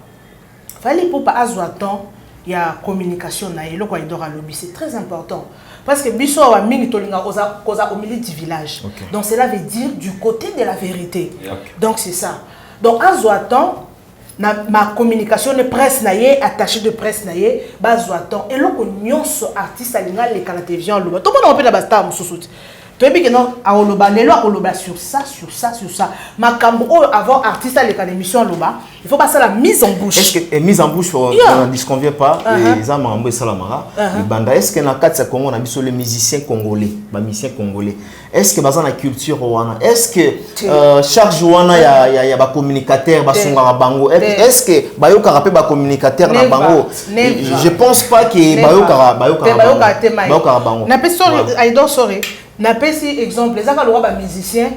Fally Ipupa azwa temps ya communication na yelo kwa idora lobby c'est très important parce que biso wa mingi tolinga koza au milieu du village donc cela veut dire du côté de la vérité donc c'est ça donc azwa temps na ma communication de presse na ye attaché de presse na ye bazwa temps et loko nyonso artiste alinga le kala télévision loba to bona opela basta mususuti to ebi que non a oloba lelo a oloba sur ça makambo avant artiste à l'émission loba il faut passer la mise en bouche est-ce que mise en bouche on ne disconvient pas les amambo et salamara les banda est-ce que na katsa Congo na biso les musiciens congolais est-ce que baza na culture wana est-ce que charge wana ya ba communicateur ba songa bango est-ce que bayoka rapé ba communicateur na bango je pense pas que bayoka bango na personne I don't sorry na pesi exemple les akalo ba musicien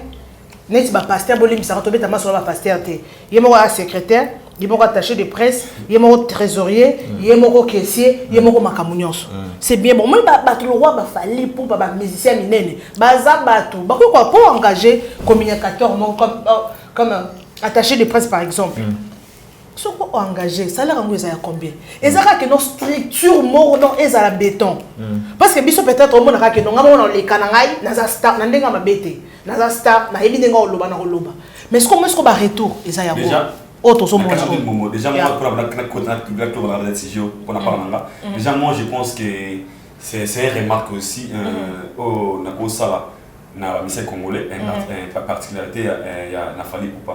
net ba pasteur bolim ça tomber tama sur ba pasteur té yemo ba secrétaire yemo attaché de presse yemo trésorier yemo caissier yemo makamunyonso c'est bien bon moi ba to roi ba Fally pour ba musicien minene baza bato ba quoi pour engager communicateur comme attaché de presse par exemple ce qu'on engagé salaire en à combien et ça que nos structures mort non et à béton parce que biso peut-être au monde que non on les kanangai na star na ndenga mabete na star na ebi ndenga oloba na oloba mais ce qu'on ba retour et ça ya bon auto so mo déjà moi pour la décision pour la parler déjà moi je pense que c'est une remarque aussi au na ko sala na musicien congolais une particularité il y a na Fally Ipupa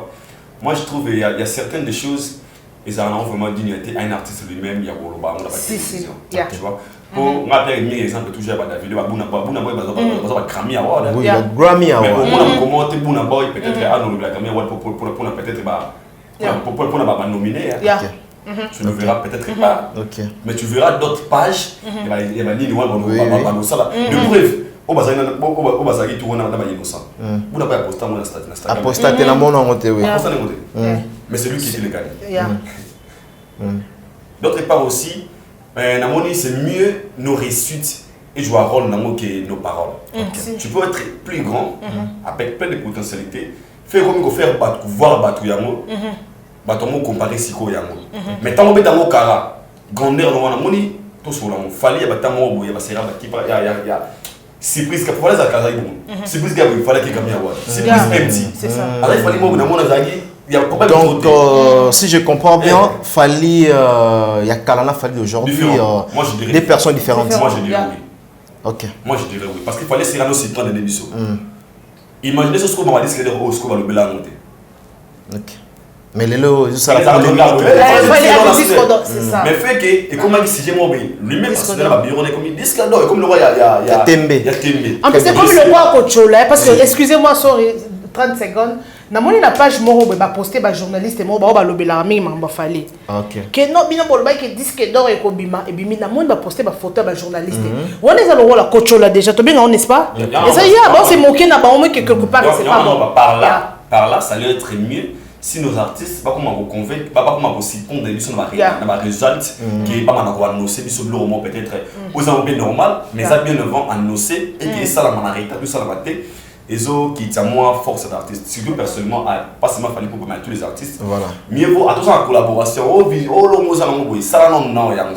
moi je trouve il y a certaines des choses ils ont vraiment dignité à un artiste lui-même il y a Goloba on a pas de tu vois pour rappeler un exemple toujours à David Buna Boy bazaba Grammy Award oui Grammy Award mais on comment te Buna Boy peut-être à nous la Grammy Award pour peut-être pour la nominer tu ne verras peut-être pas mais tu verras d'autres pages il y a ni loin dans ça là de preuve au bazaki tout on a d'abord innocent Buna Boy apostat mon Instagram apostat na mon monté oui mais c'est lui qui le gagne. D'autre part aussi, c'est mieux nos réussites et jouer un rôle dans nos paroles. Tu peux être plus grand, avec plein de potentialités, faire comme faire voir battre Yango, battre comparer Siko Yango. Mais tant que tu as un cara, grandeur dans la monnaie, tout sur la Fally, il y a battre il y a basera il y a c'est plus que pour les accaser bon. C'est plus qu'il fallait qu'il gagne Award. C'est plus empty. C'est ça. Alors il fallait moi dans mon azagi. Donc, si je comprends bien, Fally, il y a Kalana Fally aujourd'hui, des personnes différentes. Moi, je dirais oui. Ok. Moi, je dirais oui. Parce qu'il fallait Cyrano Citron de l'émission. Imaginez ce qu'on va dire, c'est que le score va le bel monter. Ok. Mais les lots, ça la polémique. Mais fait que, et comme il dit, lui-même, parce que là, il comme il dit, et comme le roi, il y a Tembe. En plus, c'est comme le roi Kochola, parce que, excusez-moi, sorry, 30 secondes. Na moni na page moko ba poster ba journaliste moko ba lobela mingi mamba Fally. OK. Que non bino bolba que disque d'or et ko bima et bimi na moni ba poster ba photo ba journaliste. On est à le rôle Kochola déjà to bien on n'est-ce pas? Et ça y a bon c'est moqué na ba au moins quelque part c'est pas bon. Par là ça allait être mieux si nos artistes pas comme on convainc pas comme on s'y pond des missions na ba result qui pas man ko annoncer biso le roman peut-être aux en bien normal mais ça bien avant annoncer et que ça la manarita tout ça la maté. Et qui tient moi force d'artiste. Surtout personnellement, pas seulement Fally Ipupa mais tous les artistes. Voilà. Mieux vaut attention à la collaboration.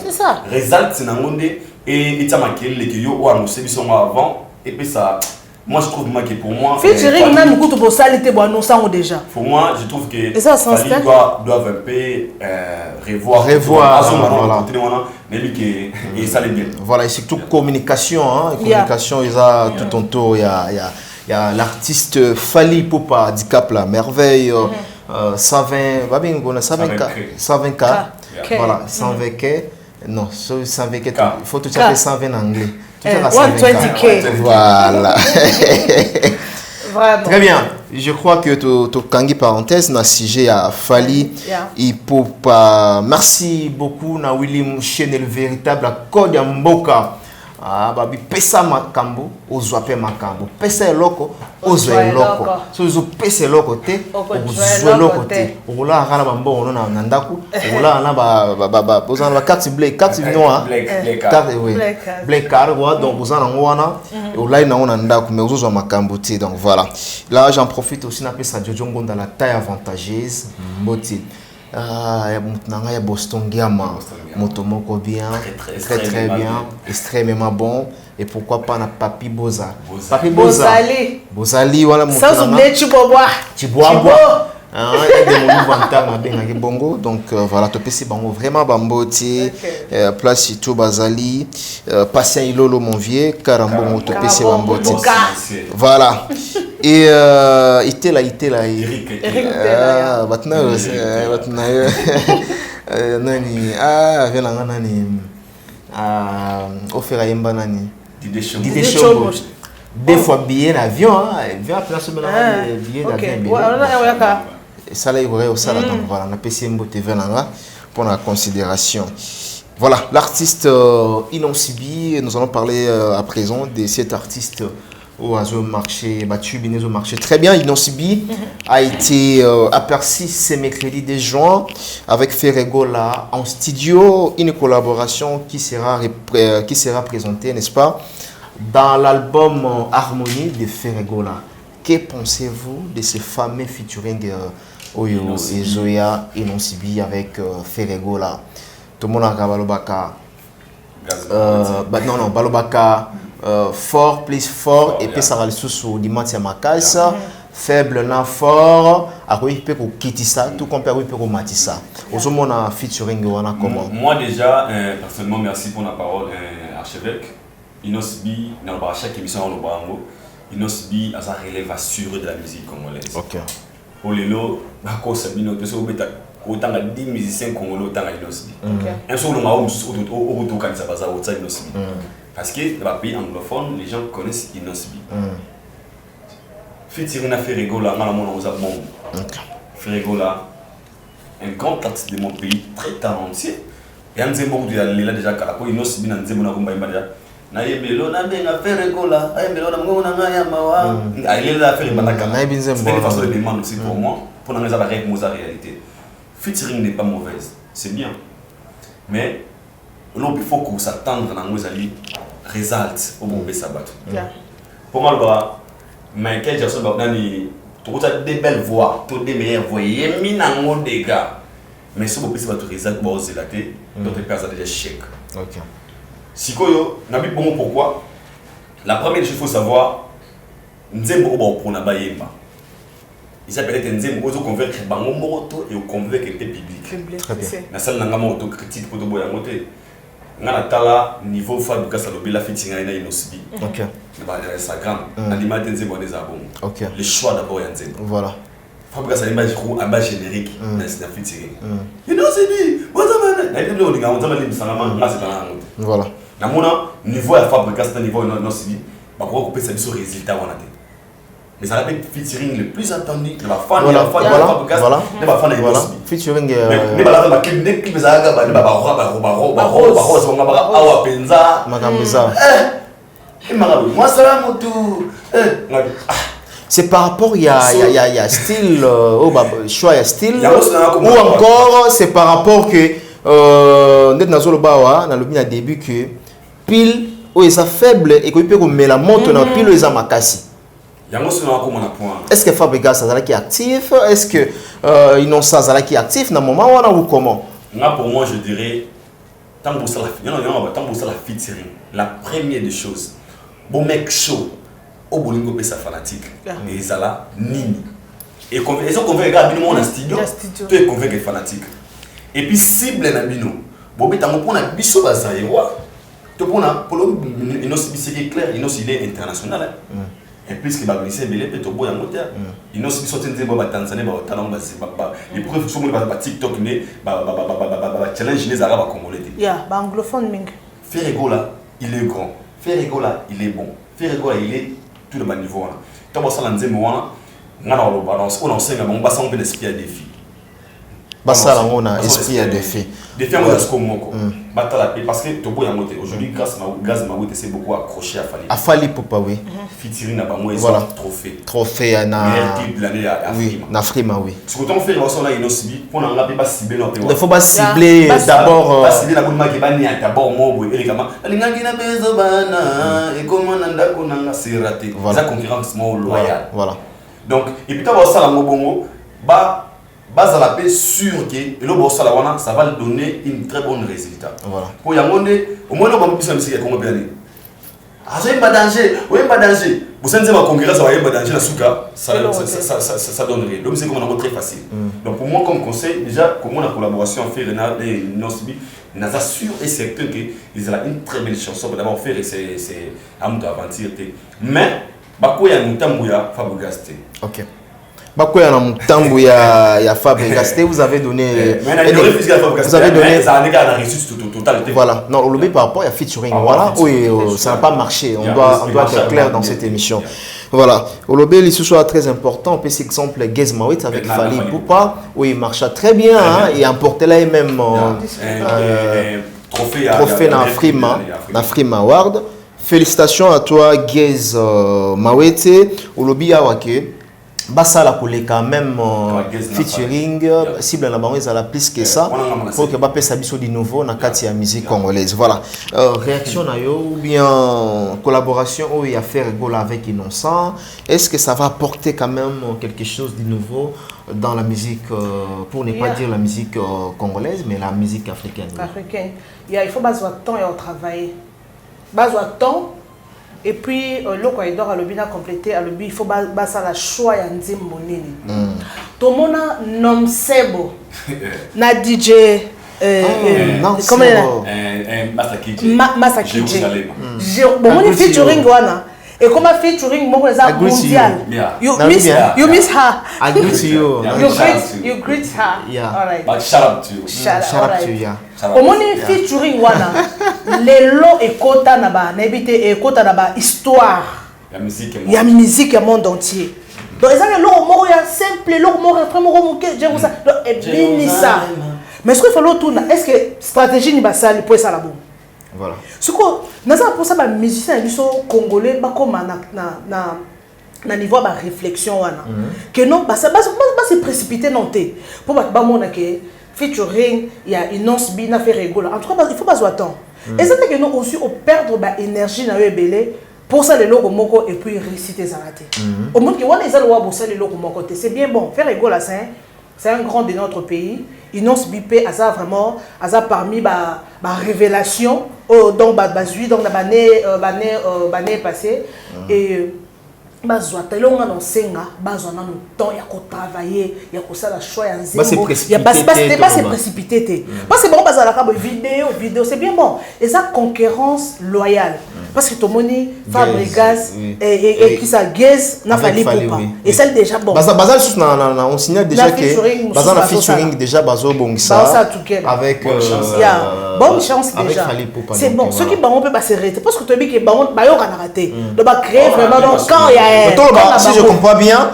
C'est ça. Result c'est n'angondé et il tient marqué les que yo annoncé bisoma avant et puis ça. Moi je trouve que pour moi. Featuring même beaucoup de saleté bon annonçant déjà. Pour moi je trouve que Fally doivent un peu revoir. Voilà. Mais lui qui et ça les bien. Voilà et surtout communication communication ils a tout en tour il y a l'artiste Fally Ipupa dit cap la merveille 120 120K voilà 120K non 120K il faut tout faire 120 en anglais tout faire 120K voilà vraiment très bien je crois que tu kangi parenthèse na sujet à Fally Ipupa merci beaucoup na Willy Mouchen le véritable code ya mboka Ah, babi pesa makambo, ozwa pe makambo. Pesa eloko, ozwa eloko. So ozo pesa eloko te, ozwa eloko te. Ola akala bambo ono na ndaku, ola na ba ozana ba carte bleue, carte noire, carte oui. Black card donc ozana ngwana, ola ina ona ndaku mais ozwa makambo te. Donc voilà. Là j'en profite aussi na pesa Jojo Ngonda la taille avantageuse, mboti. Ah, il y a Boston Giama, Motomoko bien, très bien, extrêmement bon. Et pourquoi pas na Papi Boza. Papi Boza. Bozali, voilà mon. Sans oublier Chibobois. Chibobois. Il y a des nouveaux antennes bien bongo. Donc voilà, tu peux c'est bongo vraiment bamboti. Place tout Bazali, Patient Ilolo mon vieux, Karambongo tu peux c'est bamboti. Voilà. Et Eric nani nani Didé Show. Des fois billet d'avion, vient place billet d'avion. Ça là il aurait au salon donc voilà, on a PC Mbote Venanga pour la considération. Voilà, l'artiste Inonsibi, nous allons parler à présent de cet artiste au marché, battu au marché. Très bien, Inonsibi a été aperçu ce mercredi de juin avec Ferregola en studio, une collaboration qui sera présentée, n'est-ce pas, dans l'album Harmonie de Ferregola. Que pensez-vous de ce fameux featuring Oyo et Zoya Inonsibi avec Ferregola? Tout le monde a Balobaka. Non, Balobaka. Fort, plus fort, et puis ça va le sous dimanche ma caisse, faible, non fort, à quoi il peut quitter ça, tout comme il peut mater ça. Au moins, on a featuring, on a comment? Moi, déjà, personnellement, merci pour la parole, archevêque. Inonsibi, dans chaque émission, on le voit en haut. Inonsibi a sa relève assurée de la musique congolaise. Ok. Pour les lots, autant de 10 musiciens congolais, autant d'Inonsibi. Un seul nom, on a Inonsibi. Parce que dans les pays anglophones, les gens connaissent Inonsibi. Featuring à Ferregola, Ferregola, un grand artiste de mon pays, très talentueux. Et on dit beaucoup de déjà Kalako, Inonsibi, on dit beaucoup de Naïbelo, Nabenga Ferregola, Aïbelo, Namona Yamawa. Il est là à faire une façon de demander aussi pour moi, pour nous avec la réalité. Featuring n'est pas mauvaise, c'est bien. Mais là, il faut qu'on s'attende à nos alliés. Résulte au bon sabat. Pour moi, Michael Jackson, tu as des belles voix, tu as des meilleures voix, il y a des gars. Mais si vous avez des résultats, vous avez des d'autres personnes déjà chèques. Si vous avez bon pourquoi, la première chose qu'il faut savoir, nous avons pour Nabayemba. Il s'appelle Nzem, vous convaincre Bangomoto et vous convaincre le public. Très bien. La salle n'a pas autocritique pour te boire. Nala niveau Fabrica Salobela fitting à Inonsibi. Ok. Instagram. Animateur Nzembo des albums. Ok. Le choix d'abord Yanzem. Voilà. Fabrica Salobela joue un bas générique. C'est un fitting. Inonsibi. Voilà. Na mona niveau à Fabrica c'est un niveau Inonsibi. Bah pourquoi couper ça sur résultat on a été. Mais ça le featuring le plus attendu de la fan de la Fabrica. Voilà. De la fan de Inonsibi. Featuring mais là la clip mais ça ga ba awa penza makambiza moi ça moto c'est par rapport il y a style choix il y a style ou encore c'est par rapport que net nazolo bawa na lobi na début que pile ou est faible et que peut mettre la monte na pile est makasi. Est-ce que Fabrica Sazala qui est actif? Est-ce que Innocent Sazala qui est actif dans le moment ou comment? Pour moi, je dirais, tant que la featuring, la première des choses, bon mec chaud, au bolingo pe sa fanatique, et ça là, nini. Et ils ont convaincu gars bino dans studio, tu es convaincu fanatique. Et puis cible na bino, bon mais tant qu'on a biso bazaïwa, tu pour Inonsibi c'est clair, Inonsibi il est international. Et puis, il va glisser belé peut boire en moteur. Ils n'ont pas sorti de Tanzanie, les preuves sont TikTok, challenge les Arabes congolais. Anglophone. Ferregola, il est grand. Ferregola, il est bon. Ferregola, il est tout le bas niveau. Tant que ça, on a un balance, on enseigne, on passe un peu d'esprit à défi. ça on a esprit à défi. Défi à moi comme moko. Parce que to boya moté aujourd'hui Gaz Maouté c'est beaucoup accroché à Fally. À Fally Poupa oui. Featuring na ba moi trophée. Trophée na meilleur clip de l'année à oui, na Frima oui. Ce que on fait on là Inosibi pour on pas cibler non. Il faut pas cibler d'abord pas cibler la bonne ma qui ba ni d'abord mo et les gamins. Linga na bezo bana et comment nanda ko nanga c'est raté. Ça concurrence mo loyal. Voilà. Donc et puis t'as ça la mobongo ba base à la paix sûr que le boss à ça va donner une très bonne résultat. Voilà. Pour y aller, au moins on va plus musique comme bien. Ah j'ai pas danger, oui pas danger. Vous savez ma concurrence ça va pas danger la souka, ça donne rien. Donc c'est comme on a très facile. Donc pour moi comme conseil déjà comment la collaboration fait Renard et Nosbi, nous assure et certain que ils ont une très belle chanson pour d'abord faire c'est amour aventure mais ba ko ya mutambuya Fabregas. OK. Bako ya na mutambu ya Fabregas, vous avez donné vous avez donné ça a la réussite totale. Voilà, non, le par rapport à featuring, voilà, oui, ça n'a pas marché, on doit être clair dans cette émission. Voilà, Olobé, il soit très important, on peut exemple Gaz Maouté avec Fally Poupa, oui, il marcha très bien, et emporté là même trophée na Frima Award. Félicitations à toi Gaz Maouté, Olobé Awake. Basa la koleka même featuring cible na bango ezala plus que ça pour que ba pesa biso di nouveau na kati ya musique congolaise. Voilà. Réaction na yo ou bien collaboration ou y a faire Gola avec Innocent, est-ce que ça va apporter quand même quelque chose de nouveau dans la musique pour ne pas dire la musique congolaise mais la musique africaine? Africaine. Il faut besoin de temps et au travail. Besoin de temps. Et puis, le corridor à l'obina complété, à l'obi, il faut basa la choix et nzim monini. Tout le monde nom sebo, na DJ, comment Masakiji. Bon, on est featuring wana. Et comme featuring mon mondial. You miss her. I greet you. You greet her. Yeah. All right. But shout out to you. Shout out to you. Comme on est featuring wana. Les lots et quota naba, n'habité et quota naba histoire. Il y a musique au monde entier. Donc ils ont le lot mort ya simple, lot mort vraiment remonqué, j'ai ça. Donc et bien ça. Mais ce qu'il faut l'autre tourner, est-ce que stratégie ni basal pour ça là bon? Voilà. Ce que nous avons pour ça ba musiciens ils sont congolais ba comme na niveau ba réflexion wana. Que non ba ça se précipiter non té. Pour ba mona que featuring il y a une once bina fait rigoler. En tout cas il faut pas attendre. Et c'est que nous aussi on perdre ba énergie na belé pour ça les logos moko et puis réciter ça raté. Au monde que on les a le wa les logos moko c'est bien bon faire rigoler c'est un grand de notre pays. Innocent Bipé a ça vraiment a ça parmi ba révélation donc ba donc la année passée et bazwa telonga no senga bazwa na no temps ya ko travailler ya ko sala choix ya nzembo ya pas se précipiter parce que bon bazala ka vidéo c'est bien bon et ça concurrence loyale parce que to moni Fabregas et qui ça Gaz na Fally Poupa et celle déjà bon bazal sous na on signale déjà que bazal na featuring déjà bazo bongisa avec bonne chance déjà c'est bon ceux qui on peut pas s'arrêter parce que to bi que ba yo kana raté de ba créer vraiment donc quand il y a si je comprends bien,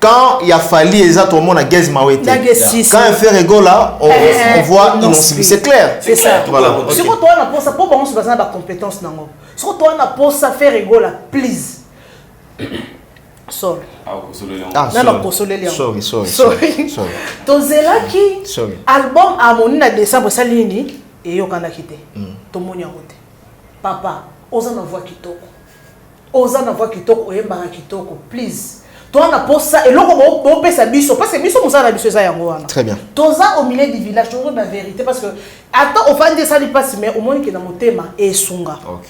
quand il a fallu exactement à Gaz Maouté, quand il fait rigolo là, on voit Innocent, c'est clair. C'est ça. Voilà. Si toi on a pour ça, pour on se base sur la compétence nango. Si toi on a pour ça faire rigolo là, please. Sorry. Non, consoler Léon. Sorry. Tozela qui album Harmonie na décembre salini et yo kana kité. To moni a côté. Papa, osa na voix kitoko. Osa na voix kitoko oyemba kitoko please. Toi na pour ça et loko bo pesa biso parce que biso musala biso za yango wana. Très bien. Toza au milieu du village toujours la vérité parce que attends au fandi ça li passe mais au moins que na motema et sunga. OK.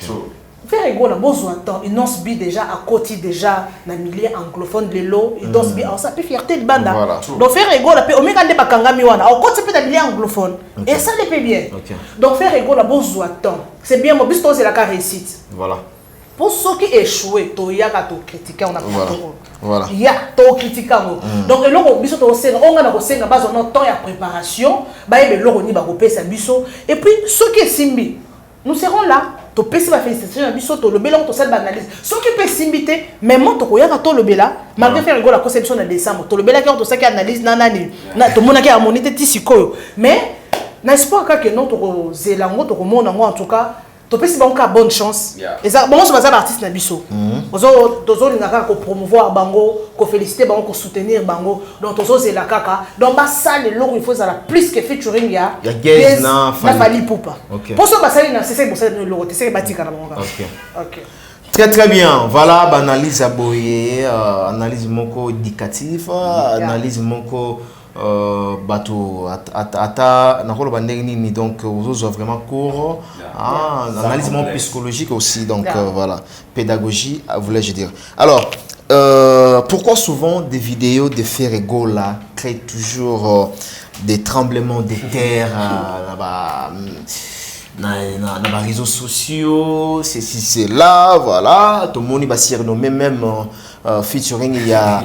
Faire rigolo na besoin temps il nonce bi déjà à côté déjà na milieu anglophone de l'eau il danse bien ça peut fierté de banda. Donc faire rigolo pe o meka nde bakangami wana au côté peut na milieu anglophone et ça le fait bien. Donc faire rigolo na besoin temps. C'est bien mo biso c'est la réussite. Voilà. Pour ceux qui échouent, il y a des critiques, on a voilà. Il y a des critiques. Donc, on a temps de préparation, et puis ceux qui simbi, nous serons là. Tu peux faire félicitations, tu le bela, tu sais l'analyse. Ce qui peut s'imiter, même moi, tu peux le bela, malgré faire la conception de décembre, tu le bela, tu sais analyse, nanani, tu monnes à moniter tisiko. Mais, n'est-ce pas que non, tu sais la tu remontes en tout cas. Tu peux avoir bonne chance. Et ça, bon, je suis un artiste nabiso. Tozo linga ko promouvoir bango, ko féliciter bango, ko soutenir bango. Donc tozo c'est la kaka. Donc ba ça le long il faut ça plus que featuring ya. Ya Gaze na Fali Poupa. Pour ça ba ça na c'est pour ça le logo, c'est batika na bango. OK. Très très bien. Voilà, analyse aboyé, analyse moko éducative, analyse moko bateau ata nakolo bandengni ni donc aux vraiment court analyse psychologique aussi donc voilà pédagogie voulais-je dire. Alors pourquoi souvent des vidéos de Ferrego là créent toujours des tremblements de terre dans les réseaux sociaux, c'est là, voilà, tout le monde va s'y renommer, même featuring il y a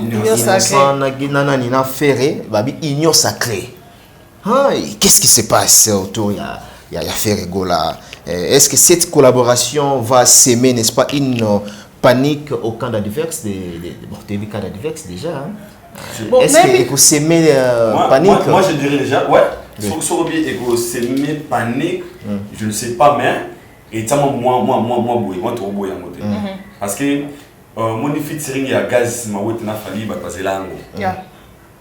Nina Ferré, Union Sacrée. Qu'est-ce qui se passe autour, il y a Ferrego là? Est-ce que cette collaboration va s'aimer, n'est-ce pas, une panique au camp d'adverse, de camp d'adverse déjà? Est-ce qu'il faut s'aimer panique? Moi je dirais déjà, ouais. Sur le c'est panique, je ne sais pas, mais et ça moi trop beau parce que mon featuring il y a Gaz ma ouet na fali ba passer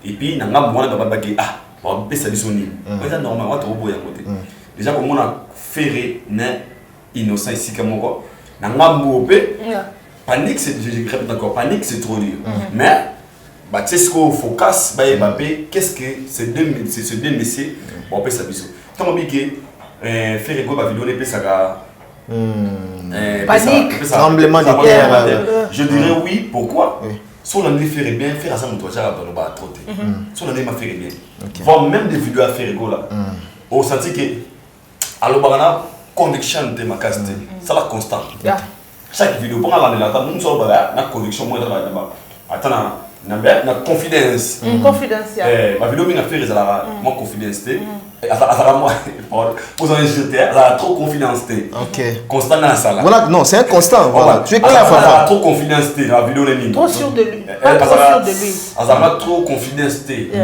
et puis nanga moi na ba ah ba pesa bisoni mais ça normal moi trop beau déjà comme on a ferré na innocent ici comme moi nanga mopé panique c'est je répète encore panique c'est trop dur mais bah tu sais ce qu'on focus bah Mbappé qu'est-ce que ces deux messieurs on peut s'abisso tant bien que Ferrego va vidéo les ça panique tremblement de terre je dirais oui pourquoi si on a fait bien faire ça mon toi ça va pas trop si on a fait bien voir même des vidéos à Ferrego là on sentit que alors bah conviction de ma caste ça va constant chaque vidéo pour la là nous sommes la conviction moi là attends na confidence ma vidéo mi na fait ça moi confidence ça moi pour en jeter ça trop confidence constant dans ça là voilà non c'est un constant voilà tu es clair ça trop confidence la vidéo les mines trop sûr de lui trop sûr de lui ça trop confidence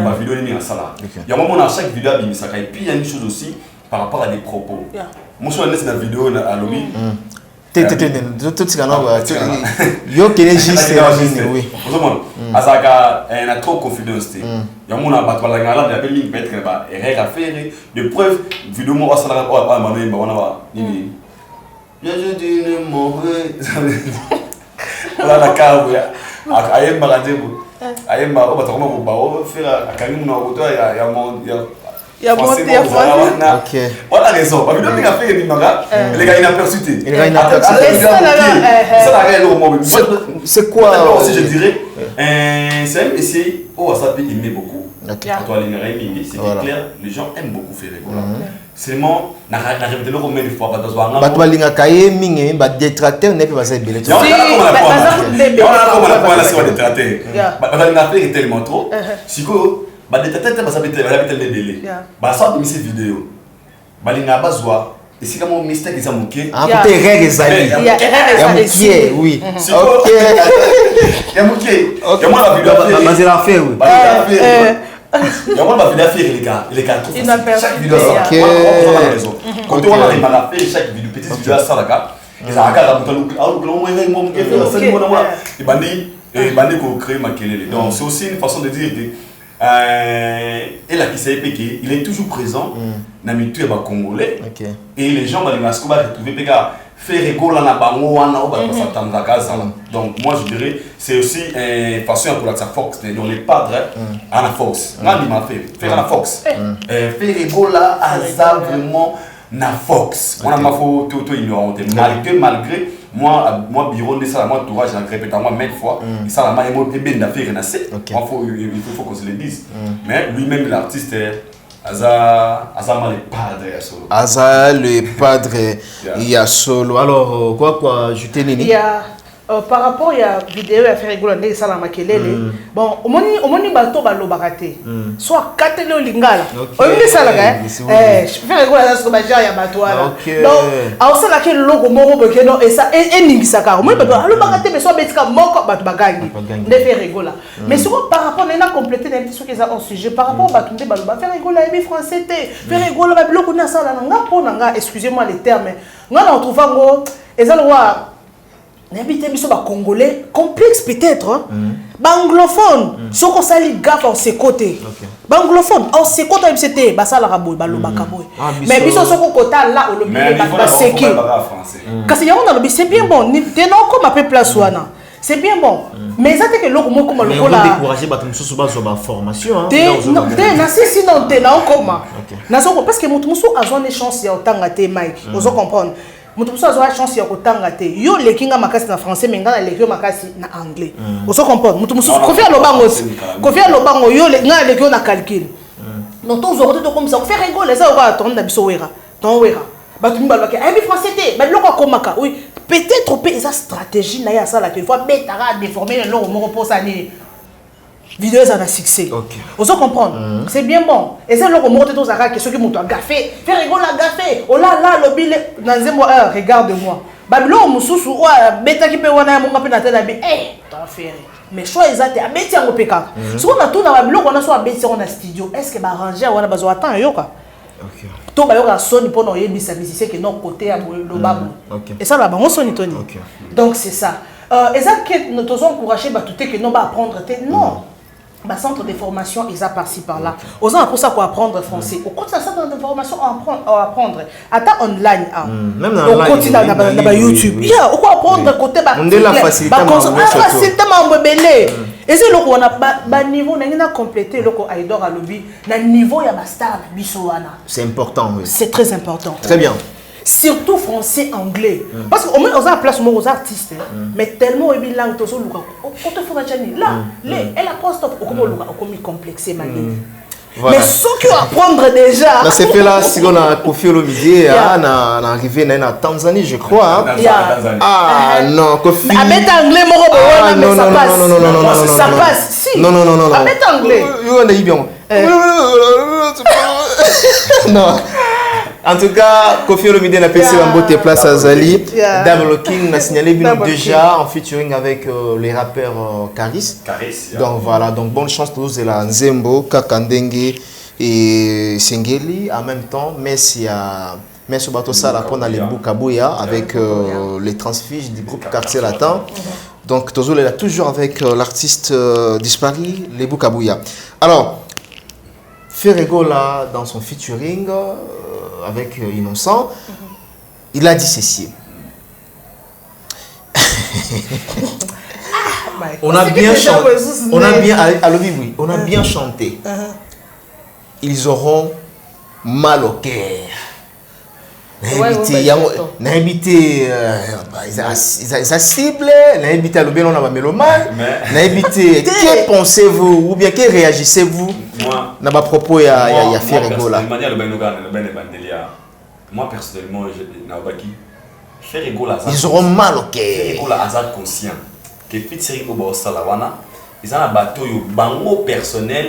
ma vidéo les mines ça là il y a un moment dans chaque vidéo il ça et puis il y a une chose aussi par rapport à des propos moi je laisse la vidéo à lobby tout ce qu'on yo qui est juste oui azaka na trop confidence ya mona ba twala ngala ya beli peut-être ba et faire de preuve vidéo mo asala ba manoy ba wana ba nini je dis ne mauvais voilà la cave ya ayemba kadebo ayemba o ba tokoma ko ba o faire akangi mona ko to ya monté ya français. OK. Voilà raison. Parce que quand fait Bimaga, les gars inaperçus. Ça n'a rien au moment. C'est quoi aussi je dirais c'est un essai au WhatsApp aimé beaucoup. OK. Toi les c'est clair, les gens aiment beaucoup Ferrego. Seulement na répéter le combien de fois parce que ba twalinga kaye mingi ba détracteur ne peut pas être belé. On a comme la point là sur détracteur. Ba twalinga fait tellement trop. Siko ba détecteur ba sabité les délais ba ça de ces vidéos ba linga bazwa et si comme mystère qui moqué peut-être règle zali il y a moqué oui OK il y a moqué il moi la vidéo ba c'est la faire oui il y a moi la vidéo les gars chaque vidéo OK quand on a pas faire chaque vidéo petite vidéo ça là et ça regarde et bandi ko créer makelele donc c'est aussi une façon de dire et là qui s'est péqué il est toujours présent na mitu ya ba congolais et les gens ba linga ba retrouver peka Ferrego là na bango wana o ba s'attendre à ça donc moi je dirais c'est aussi façon pour la Fox donc les padres à la Fox ngani m'a fait faire la Fox Ferrego là a vraiment na Fox on a ma faut tout ignorant malgré moi bureau de ça moi tourage je répète à moi maintes fois ça la maille est bien d'affaire renasser il faut qu'on se le dise mais lui-même l'artiste Aza le padre il y a solo alors quoi ajouter Nini il y a par rapport à la vidéo à faire rigoler ça la makelele bon au moni bato balo baraté soit katelo lingala on dit ça là faire rigoler ça sur baja ya bato là donc alors ça là que logo moko que non et ça et ningisa ka moi bato alo baraté mais soit betika moko bato bagangi de faire rigoler mais sur par rapport on a complété des trucs qui ont sujet par rapport bato de balo faire rigoler et français té faire rigoler ba biloko na ça là nga pona nga excusez-moi les termes nga on trouve ngo ezalo wa n'habitez biso ba congolais complexe peut-être hein banglophone soko sali gaffe en ses côtés banglophone en ses côtés c'était ba sala raboy ba lobaka boy mais biso soko kota là au lobby ba seki kasi yango na lobby c'est bien bon ni tenons comme appel place wana c'est bien bon mais ça c'est que loko moko mal ko la décourager ba mususu ba zo ba formation hein non na si non te na okoma na soko parce que mutu musu azone chance ya otanga te Mike ozo comprendre mutu musu azone chance ya otanga te yo lekinga makasi na français mais ngana lekyo makasi na anglais ozo comprendre mutu musu confia lo bango yo ngana lekyo na calcul non to zo to comme ça faire rigoler ça va attendre na biso wera ton wera ba tu mba loke abi français te ba loko komaka oui peut-être pe esa stratégie na ya ça là que fois betara déformer le moko pour ça ni vidéo ça a succès vous comprendre c'est bien bon et c'est le moko to zaka que ceux qui montent gaffé faire rigoler gaffé oh là là le bile dans moi regarde-moi babilo mususu o beta ki pe wana ya monga pe na tela be t'en faire mais choix exact a beti en opeka ce qu'on a tout dans babilo on a soit beti on a studio est-ce que ba ranger wana bazo attend yo quoi to ba yo ka soni pour no yebisa musicien que non côté ya lo babu et ça là ba on soni toni donc c'est ça exact que nous tous encourager ba tout que non ba apprendre non bah centre de formation ils a par-ci par-là aux gens pour ça pour apprendre français au côté centre de formation apprendre attends online même dans au côté dans YouTube il y a quoi apprendre côté bah on est la facilitement belé et c'est là qu'on a bas niveau n'a complété là qu'on aidera à lobby na niveau il y a star bisoana c'est important oui c'est très important très bien surtout français anglais parce qu'on met aux place aux artistes mais tellement et bien langue toujours luka quand tu fais chani là elle a post au comme luka au comme complexé mais ce que apprendre déjà là c'est fait là si on a Koffi Olomide na arrivé na Tanzanie je crois ah non Koffi avec anglais moko mais ça passe non ça passe si non avec anglais yo on est bien non. En tout cas, Koffi Olomide n'a pas essayé d'emboîter place à Zali. Dame King n'a signalé déjà en featuring avec les rappeurs Karis. Donc voilà, donc bonne chance pour tous la Nzembo, Kakandenge et Sengeli en même temps. Merci à Bato Sala pour les Bukabuya avec les transfiches du groupe Quartier Latin. Donc Tozo est toujours avec l'artiste disparu, les Bukabuya. Alors, Ferrego là dans son featuring avec Innocent, il a dit ceci. On a bien chanté. On a bien on a bien chanté. Ils auront mal au cœur. N'habité ils ciblé, n'habité à l'obé on a mélomane, n'habité que pensez-vous ou bien que réagissez-vous dans ma propos il y a Ferrego là. Moi personnellement Ferrego là ils auront mal au cœur. Ferrego là hasard conscient que featuring au Salawana ils ont un bateau bango personnel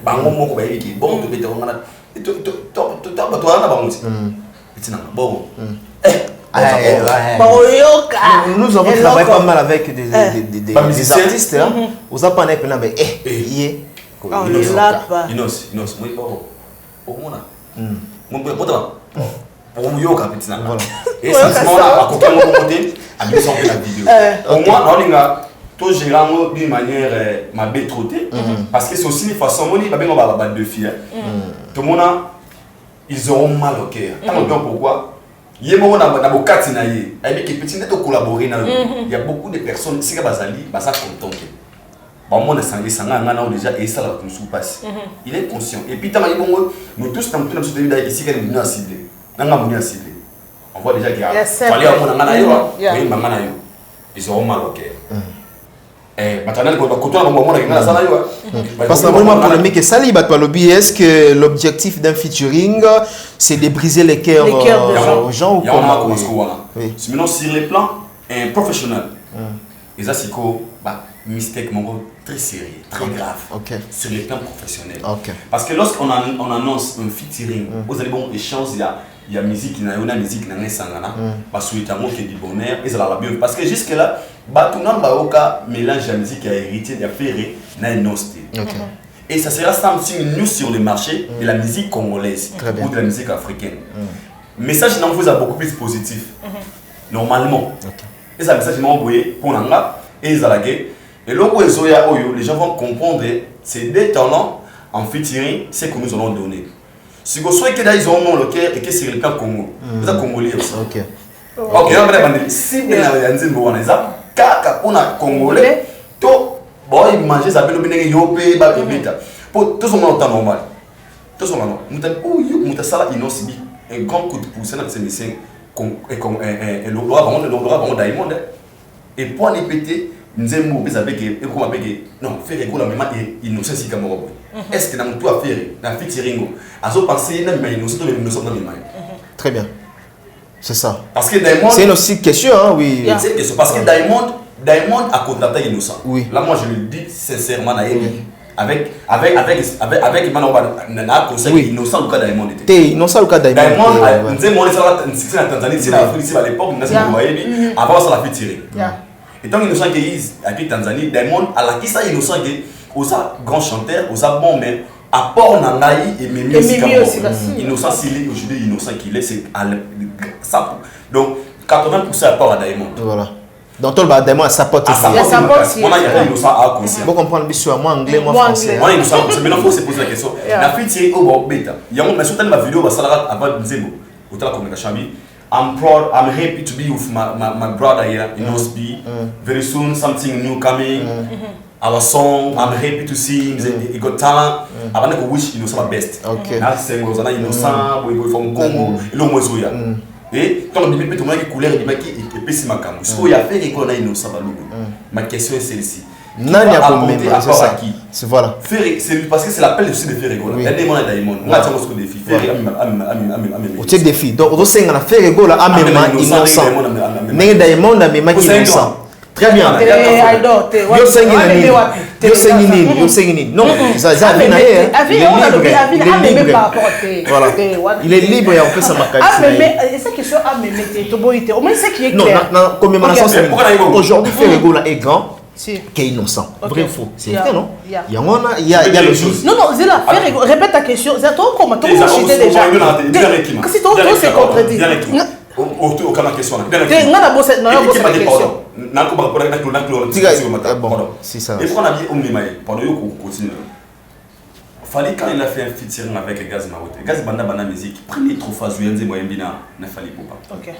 bango moko ba yiki bon to bete ngana to bateau na bango nous avons travaillé pas mal avec des artistes. Vous avez pas mais d'une manière ma bétroté parce que c'est aussi une façon de filles tout le monde ils auront mal au cœur. Pourquoi? Il y a beaucoup de personnes qui sont il est conscient. Et puis, nous tous, on voit déjà qu'il y a ils auront mal au cœur. Parce que est-ce que l'objectif d'un featuring c'est de briser les cœurs aux gens ou comment? Sinon sur les plans professionnels Et ça, c'est quoi mistake très sérieux, très grave. Sur le plan professionnel. Parce que lorsqu'on annonce un featuring, vous allez bon échange, il y a musique, il y a une musique, il y a un sangana, parce qu'il y a du bonheur, et ça la bien. Parce que jusque-là, tout le monde mélange la musique à héritier, à faire, il y a et ça sera something new sur le marché de la musique congolaise ou de la musique africaine. Le message vous a beaucoup plus positif, normalement. Et ça, le message m'a envoyé pour Nanga et Zalagé. Et là où les gens vont comprendre, c'est des talents en featuring, c'est que nous allons donner. Si vous souhaitez qu'ils ont le cœur et que c'est le cas Congo, vous êtes Congolais aussi. Ok, si vous avez un zimbo, on est là, car on a Congolais, tout, bon, ils mangent, ça peut le yopé, pour tout ce monde en normal. Tout ce monde, nous avons un grand coup de pouce dans ces messieurs. Et le droit vraiment Diamond et pour les péter nous avons non faire école même innocent si comme est-ce que nous doit faire dans featuring azo penser na mais nous sommes dans les mains. Très bien, c'est ça, parce que Diamond c'est une aussi question, oui, c'est question parce que Diamond a contracté innocent. Là moi je le dis sincèrement avec conseil innocent le cas Diamond était innocent le cas Diamond nous avons c'est la Tanzanie c'est l'Afrique c'est à l'époque nous avons avant ça la fait tirer et tant innocent que avec Tanzanie Diamond à la qui ça innocent que aux grand chanteur aux bon mais à port nangai et même aussi innocent s'il est aujourd'hui innocent qu'il est c'est ça donc 80% à port à Diamond. Voilà. Donc, tout le monde a sa pote. On a innocent à conscient. Vous comprenez bien, moi anglais, moi français. Moi innocent, maintenant il faut se poser la question. La fille c'est au bon bêta. Il y a une ma vidéo ça la avant Nzembo. Au la communication. I'm proud, I'm happy to be with my brother here in Osby. Very soon something new coming. Our song, I'm happy to see him. He got talent. I want to wish innocent the best. Okay. Now c'est innocent, we from Congo, il est mozoya. Et quand on dit que tout le monde est couleur, il dit que c'est ma caméra. Ce qu'il y a fait, c'est qu'on a innocent. Ma question est celle-ci. Nani a combien de c'est ça qui c'est voilà c'est parce que c'est l'appel aussi de faire rigoler il y a des moments Diamond on va dire ce défi faire au type défi donc on sait qu'on a fait rigoler à même innocent mais Diamond a même innocent très bien yo sengi non ça vient voilà il est libre et on peut s'amacaliser mais c'est question à même to boité au moins c'est qui est clair non commémoration aujourd'hui fait rigoler est grand qui est innocent. Vrai ou faux? C'est vrai, non? Il y a le chose. Non, Zéla, répète ta question. Toi, comment tu as chuté déjà? Si toi, c'est contredit. Aucun question. C'est ça. Et qu'on a dit pendant que vous continuez. Fallait quand il a fait un featuring avec Gaz Marote. Gaz Banda musique. Prenez trop phase Zuyenze Moyembina n'a fallu pas.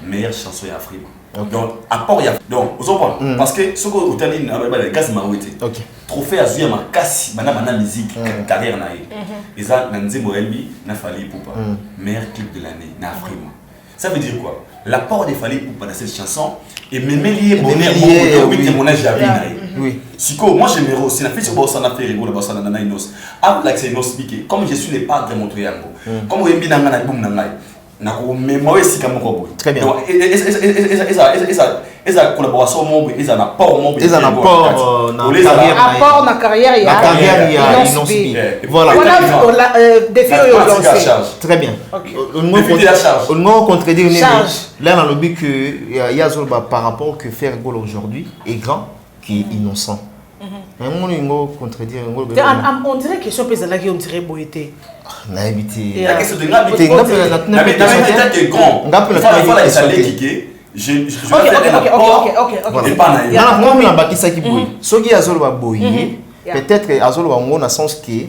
Meilleure chanson à Afrique. Donc apport ya. Donc vous comprenez parce que ce que vous avez dit Gaz Marote. Trophée à Zuyenze Makasi Banda musique carrière na et ça Nanze Moyembi n'a fallu pas. Meilleur clip de l'année na Afrique. Ça veut dire quoi? L'apport des Fali Poupa dans cette chanson et même lié mon âge à oui. Siko, moi j'aimerais aussi la fille sur Bossa na fait rigolo Bossa na Inos. Ah like c'est Inos piqué. Comme je suis le padre de mon triangle. Comme vous aimez na boum na ngai. Na ko mais moi aussi comme robot. Très bien. Donc et ça collaboration mon et ça n'a pas mon et ça n'a pas na carrière il y a Inos. Voilà. Défi très bien. On va contredire là dans le but que Yazolba par rapport que faire goal aujourd'hui est grand qui est innocent. Mais on va contredire on dirait question pesala qui on dirait boité. La question de l'habitude. C'est grand. Peut-être Azolba on a sens que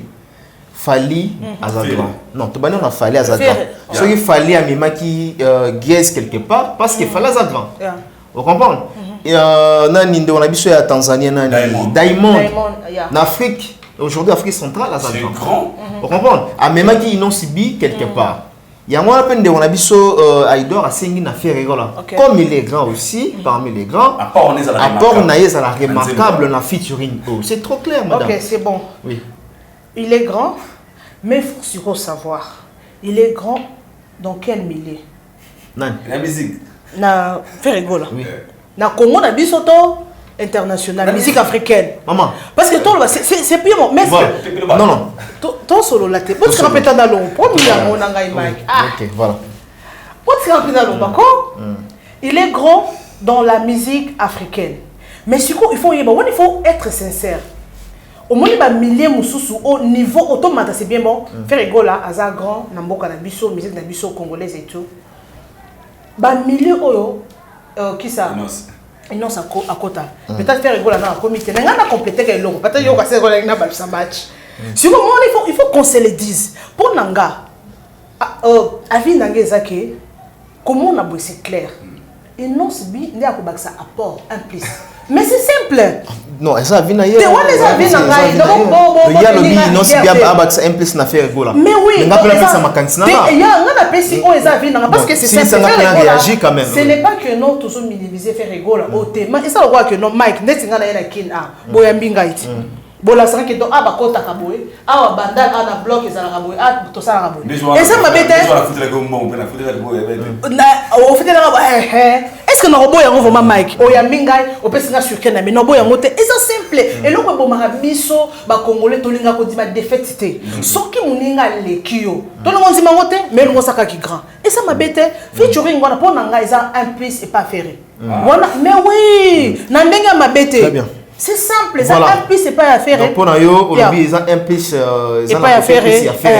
Fali Azadran. Non, tu on a Fali Azadran. Ce qu'il fallait à Mimaki guesse quelque part parce qu'il fallait Azadran. Vous comprenez? On a vu à Tanzanie, Diamond. En Afrique, aujourd'hui, Afrique centrale, c'est grand. Vous comprenez? À Mimaki, ils n'ont subi quelque part. Il y a moins peine de on a vu Aïdor à Sengi n'a fait rigoler. Comme il est grand aussi, parmi les grands, à part on est à la remarquable na featuring. C'est trop clair, madame. Ok, c'est bon. Oui. Il est grand, mais il faut surtout savoir. Il est grand dans quel milieu? La musique. Na fait rigoler. Oui. Na Congo na bisoto internationale, musique africaine. Maman. Parce que toi, c'est pire. Mais non. Ton solo là, tu peux te répéter dans l'eau. Ok, voilà. Il est grand dans la musique africaine. Mais il faut être sincère. Au moins, il y a milliers au niveau automate, c'est bien bon. Faire rigolo, Aza grand, Namboka Nabiso, musique Nabiso congolaise et tout. Bah milliers qui ça? Innocent à Kota. Peut-être faire rigolo dans la comité. Mais on a complété que l'eau. Peut-être qu'il y a un match. Si il faut qu'on se le dise. Pour Nanga, avis Nanga Ezake, comment on a beau c'est clair. Innocent bi, il y a un ça apport, un plus. Mais c'est simple. Non, ça vient ailleurs. Il y a le bi, non, c'est bien un plus na faire rigolo. Mais oui, il y a un PC où ils avaient parce que c'est simple. Ce n'est pas que nous tous minimiser faire rigolo au thème. Et ça le voit que non Mike, n'est-ce pas na kin a boyambinga iti. Bola sera que donc abakota kaboé, ah bandal ana bloc et ça la kaboé, ah tout ça la kaboé. Et ça m'a bête. Est-ce que nous avons vraiment Mike? Oyambinga, on peut se sur Kenya, mais nous avons un et c'est simple. Et là on va biso, ba congolais tolinga ko di ma défaite té. Soki muninga le kio. Tout le monde dit mangote, mais nous saka qui grand. Et ça m'a bête. Featuring on a pour nanga isa un plus et pas ferré. Mais oui, nandenga m'a bête. Très bien. C'est simple, ça un plus c'est pas à faire. Donc pour nous, ils ont un plus, ils ont à faire.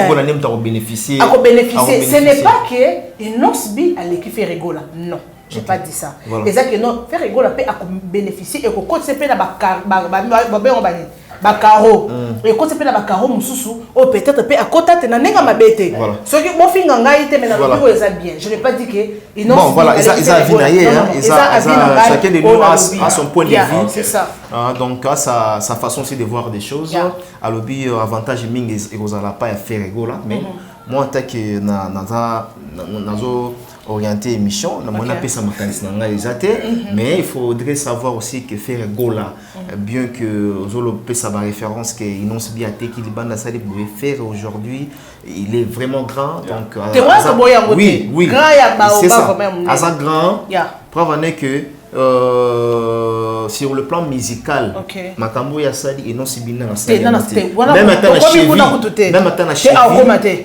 On a même bénéficier. À bénéficier. Ce n'est pas que une osbi à l'équipe fait rigola. Non, j'ai pas dit ça. Et ça que non, faire rigola peut bénéficier et que quand c'est pas bakaro et quand c'est pas bakaro mususu ou peut-être peut à côté de n'enga mabete. Ce qui mon finga ngaïté mais na lobi ça bien. Je n'ai pas dit que ils non voilà, ils a vinaillé chacun de nous a son point de vue. C'est ça. Donc sa façon aussi de voir des choses. À lobby avantage ming et aux ala pas faire rigola mais moi en tant que nazo orienté émission, on a fait ça mais il faudrait savoir aussi que faire Gola, bien que Zolo peut savoir référence que Inonce Biaté qui Liban la salle pouvait faire aujourd'hui, il est vraiment grand donc oui c'est ça à grand preuve que sur le plan musical, Makambo Yassali et non Sibina na salle. Même à la cheville,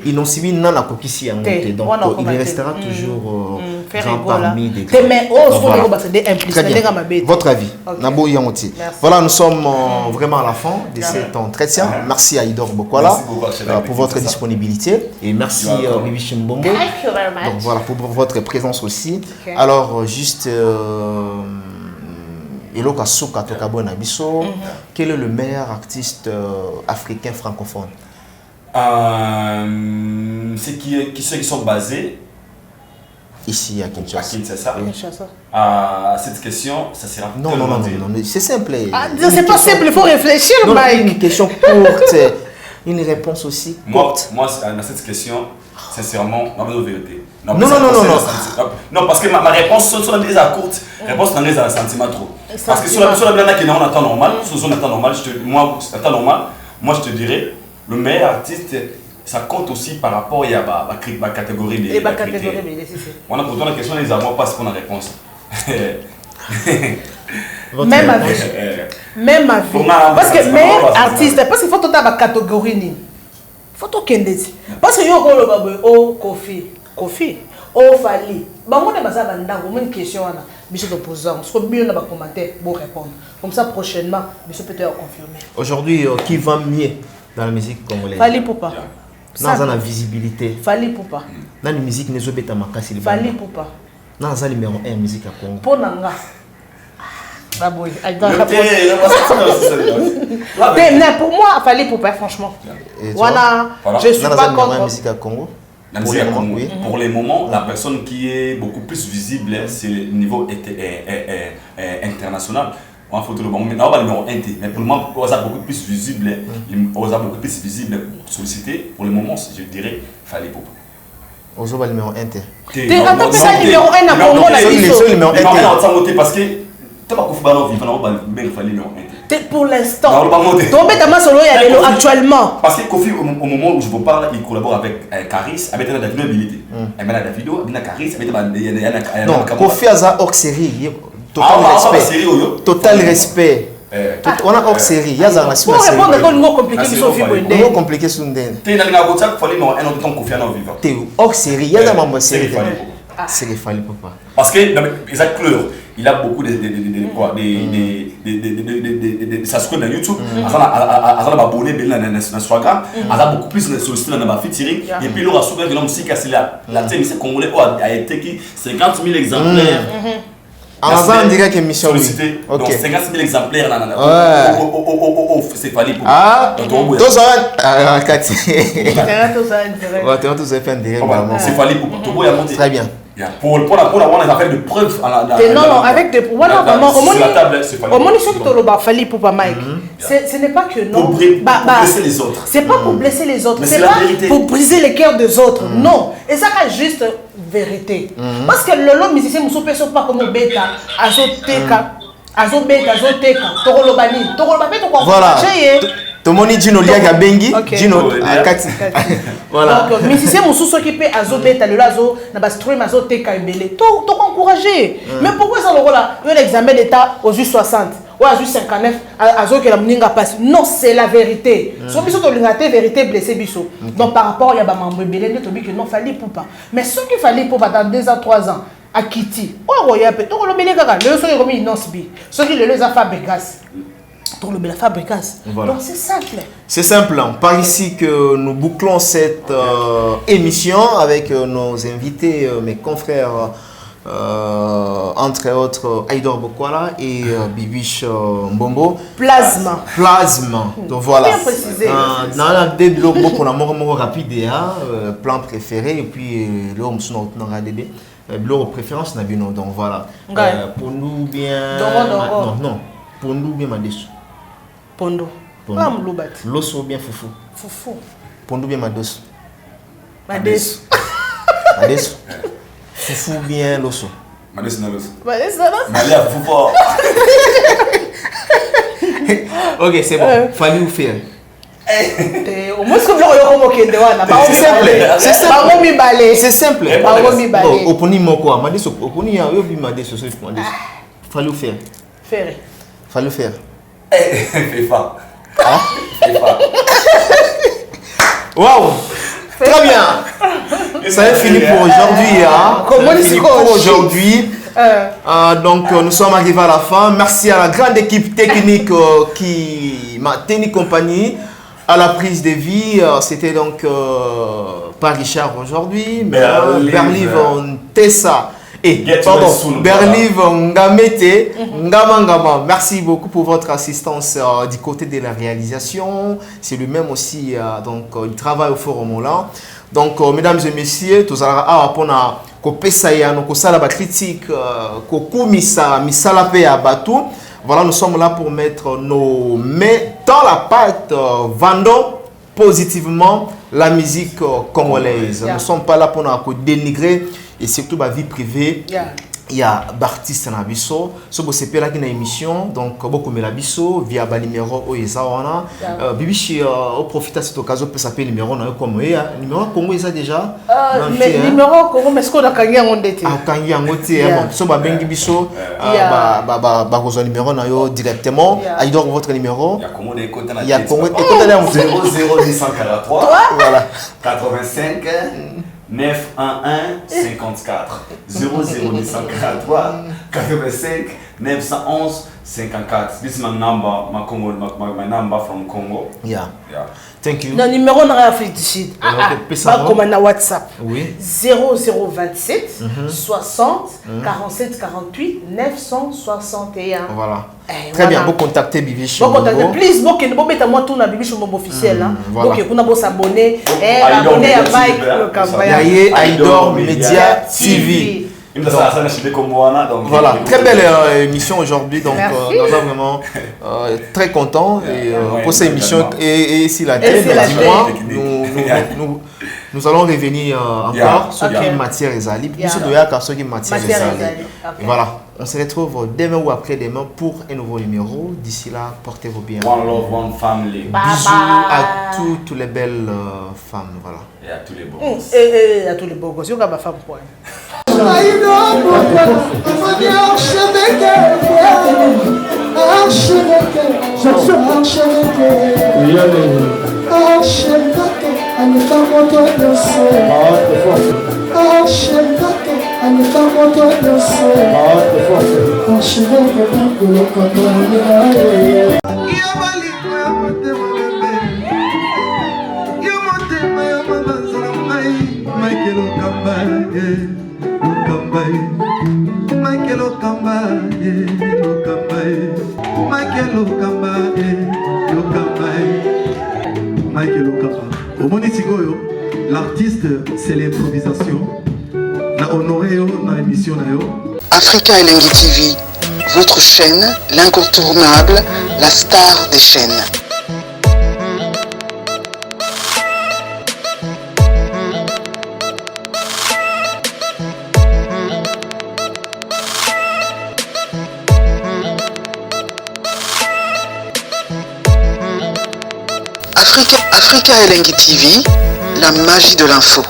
ils n'ont subi non la coquille à monter. Donc il restera toujours grand parmi des grands. Votre avis, Nabo Yamoti. Voilà, nous sommes vraiment à la fin de cet entretien. Merci à Idor Bokwala pour votre disponibilité et merci Bibi Chimbombo. Donc voilà pour votre présence aussi. Alors juste Eloka Souka Tokabo Nabiso, quel est le meilleur artiste africain francophone? Ceux qui sont basés ici à Kinshasa. Cette question, ça sera non, c'est simple. C'est pas simple, il faut réfléchir, Mike. Une question courte, une réponse aussi courte. Moi, à cette question, sincèrement, ma vérité. Non, parce que ma réponse, sur la déjà courte, réponse dans les sentiments trop. Parce que sur la blana qui est en temps normal, moi je te dirais, le meilleur artiste, ça compte aussi par rapport à ma catégorie des critères. On a pourtant la question des amours parce qu'on a réponse. Même ma vie. Parce que meilleur artiste, parce qu'il faut tout à catégorie. Il faut tout qu'il parce que yo Kofi Fali bango na baza bandango une question wana biso to posant parce que bien na ba commentaire pour répondre comme ça prochainement biso peut être confirmer. Aujourd'hui qui va mieux dans la musique congolaise? Fali Poupa. Dans la visibilité. Fali Poupa. Dans la musique nezo beta makasi. Fali Poupa. Dans la numéro 1 musique à Congo. Pour nanga. Baboy, pour moi Fali Poupa franchement. Voilà, je suis pas contre la musique à Congo. Pour les moments, la personne qui est beaucoup plus visible, c'est le niveau international. On a le numéro 1, mais pour le moment, on a beaucoup plus visible, sollicité. Pour le moment, je dirais, Fali Poupa. On a le numéro 1. Tu as le numéro 1 à Congo, parce que tu as numéro 1. Pour l'instant, actuellement. Parce que Kofi, au moment où je vous parle, il collabore avec Caris, avec la vidéo. Il met la vidéo, il met Caris, avec non, Kofi a hors série. total respect. Total respect. On a hors série, il y a un série. Pour répondre à une compliqué qui sont vivants. Comment compliqué sont des. Tu n'as pas de fallait mais un autre temps confiant en vivant. T'es hors série, il y a un membre série. C'est les Fally Poupa. Parce que Isaac Kleur, il a beaucoup de ça se connaît dans YouTube, il a abonné sur Instagram, il a beaucoup plus sollicité dans ma featuring et puis il aura souvent que l'homme musique c'est la télé c'est congolais a été qui 50 000 exemplaires. Avant, on dirait que mission sollicité. Donc 50 000 exemplaires c'est Fally Poupa. Ah, tous en Cathy. C'est Fally Poupa. Très bien. Pour avoir des affaires de preuves. Non, avec des. Voilà, vraiment. Sur la table, c'est Fally Poupa. Au moins, il faut Fally Poupa, Mike. Ce n'est pas que non. Pour blesser les autres. C'est pas pour blesser les autres. C'est pas vérité. Pour briser les cœurs des autres. Non. Et ça, c'est juste vérité. Parce que le musicien, ne peut pas comme bêta, azoteka, azoteka, torolobani, torolobani, voilà. Tomoni Gino Liaga Bengi, Gino Kati. Voilà. Donc, musicien Moussou qui peut azobeta le lazo, n'a pas stream azoteka ebele. Tout encouragé. Mais pourquoi ça le rôle là? L'examen d'état aux 60. Ou à 59, azo que la mninga passe. Non, c'est la vérité. Soit biso to lingate vérité blessé biso. Donc par rapport il y a ba mambo ebele to bi que non Fally Poupa. Mais ce qu'il fallait pour dans 2 ans 3 ans à Kitty. Oh roya pe to lo bele kaka. Le so comme innocent bi. Ce qui le a fabrikas. Pour le fabricas. Voilà. Donc c'est simple. C'est simple. Par ici que nous bouclons cette émission avec nos invités, mes confrères, entre autres Aïdor Bokwala et Bibiche Mbombo. Plasma. Plasma. Donc voilà. Bien précisé. Dans la développe pour la mort rapide, plan préféré et puis l'homme son l'eau préférence n'a bien donc voilà. Pour nous bien. Non. Pour nous bien Madesso. Pondo. L'osso bien foufou. Foufou. Pondo bien Madesso. Madesso. Madesso. Foufou bien l'osso. Madesso na l'osso. Madesso. Malé à foufou. Ok, c'est bon. Fallait vous faire. Au moins, comme c'est simple. C'est simple. C'est simple. Au poni moko. Madesso. Au poni ya yo bi Madesso. Fallait vous faire. Faire. Fallait faire. FIFA. FIFA. Waouh! Très bien! Ça est fini pour aujourd'hui. Comment c'est pour aujourd'hui? Donc nous sommes arrivés à la fin. Merci à la grande équipe technique qui m'a tenu compagnie à la prise de vie. C'était donc pas Richard aujourd'hui, mais Berliv Tessa. Et pardon, Berliv Ngamete, Ngama. Merci beaucoup pour votre assistance du côté de la réalisation. C'est lui-même aussi, donc il travaille au forum là. Donc mesdames et messieurs, tous allons la critique, voilà, nous sommes là pour mettre nos mains dans la pâte, vendons positivement la musique congolaise. Nous ne sommes pas là pour dénigrer et surtout ma vie privée. Il y a Bartiste Nabiso, ce que c'est là qui une émission, donc beaucoup de Melabiso via le numéro Oyezawana. Bibichi au profite de cette occasion pour s'appeler numéro comme numéro Congo est déjà. Mais numéro Congo, mais ce qu'on a gagné en détail. Ah, gagné en détail. Bon, so bengi biso, besoin numéro nayo directement. Aïdor votre numéro. Il y a Congo. Écoutez là, 00243. Voilà. 85. 911 54 00243 85 911 54. This is my number, my number from Congo. Yeah. Thank you. Le numéro n'a rien fait d'ici. Comme na WhatsApp. Oui. 0027 60 47 48 961. Voilà. Très bien, vous contactez Bibiche. Vous contactez, please, vous pouvez mettre moi tout na Bibiche Mbombo officiel. Donc vous pouvez s'abonner. Abonner à Mike. Aïdor Media TV. Voilà, très belle émission aujourd'hui, donc nous sommes vraiment très contents pour cette émission et si la tête, dis-moi, nous allons revenir encore sur une matière exalib, sur une matière exalib. Voilà, on se retrouve demain ou après-demain pour un nouveau numéro. D'ici là, portez-vous bien. One love, one family. Bisous à toutes les belles femmes, voilà. Et à tous les beaux gosses. Et à tous les beaux gosses. L'artiste, c'est l'improvisation. Na honoré na émission na yo. Africa Elengi TV, votre chaîne, l'incontournable, la star des chaînes. Africa Elengi TV, la magie de l'info.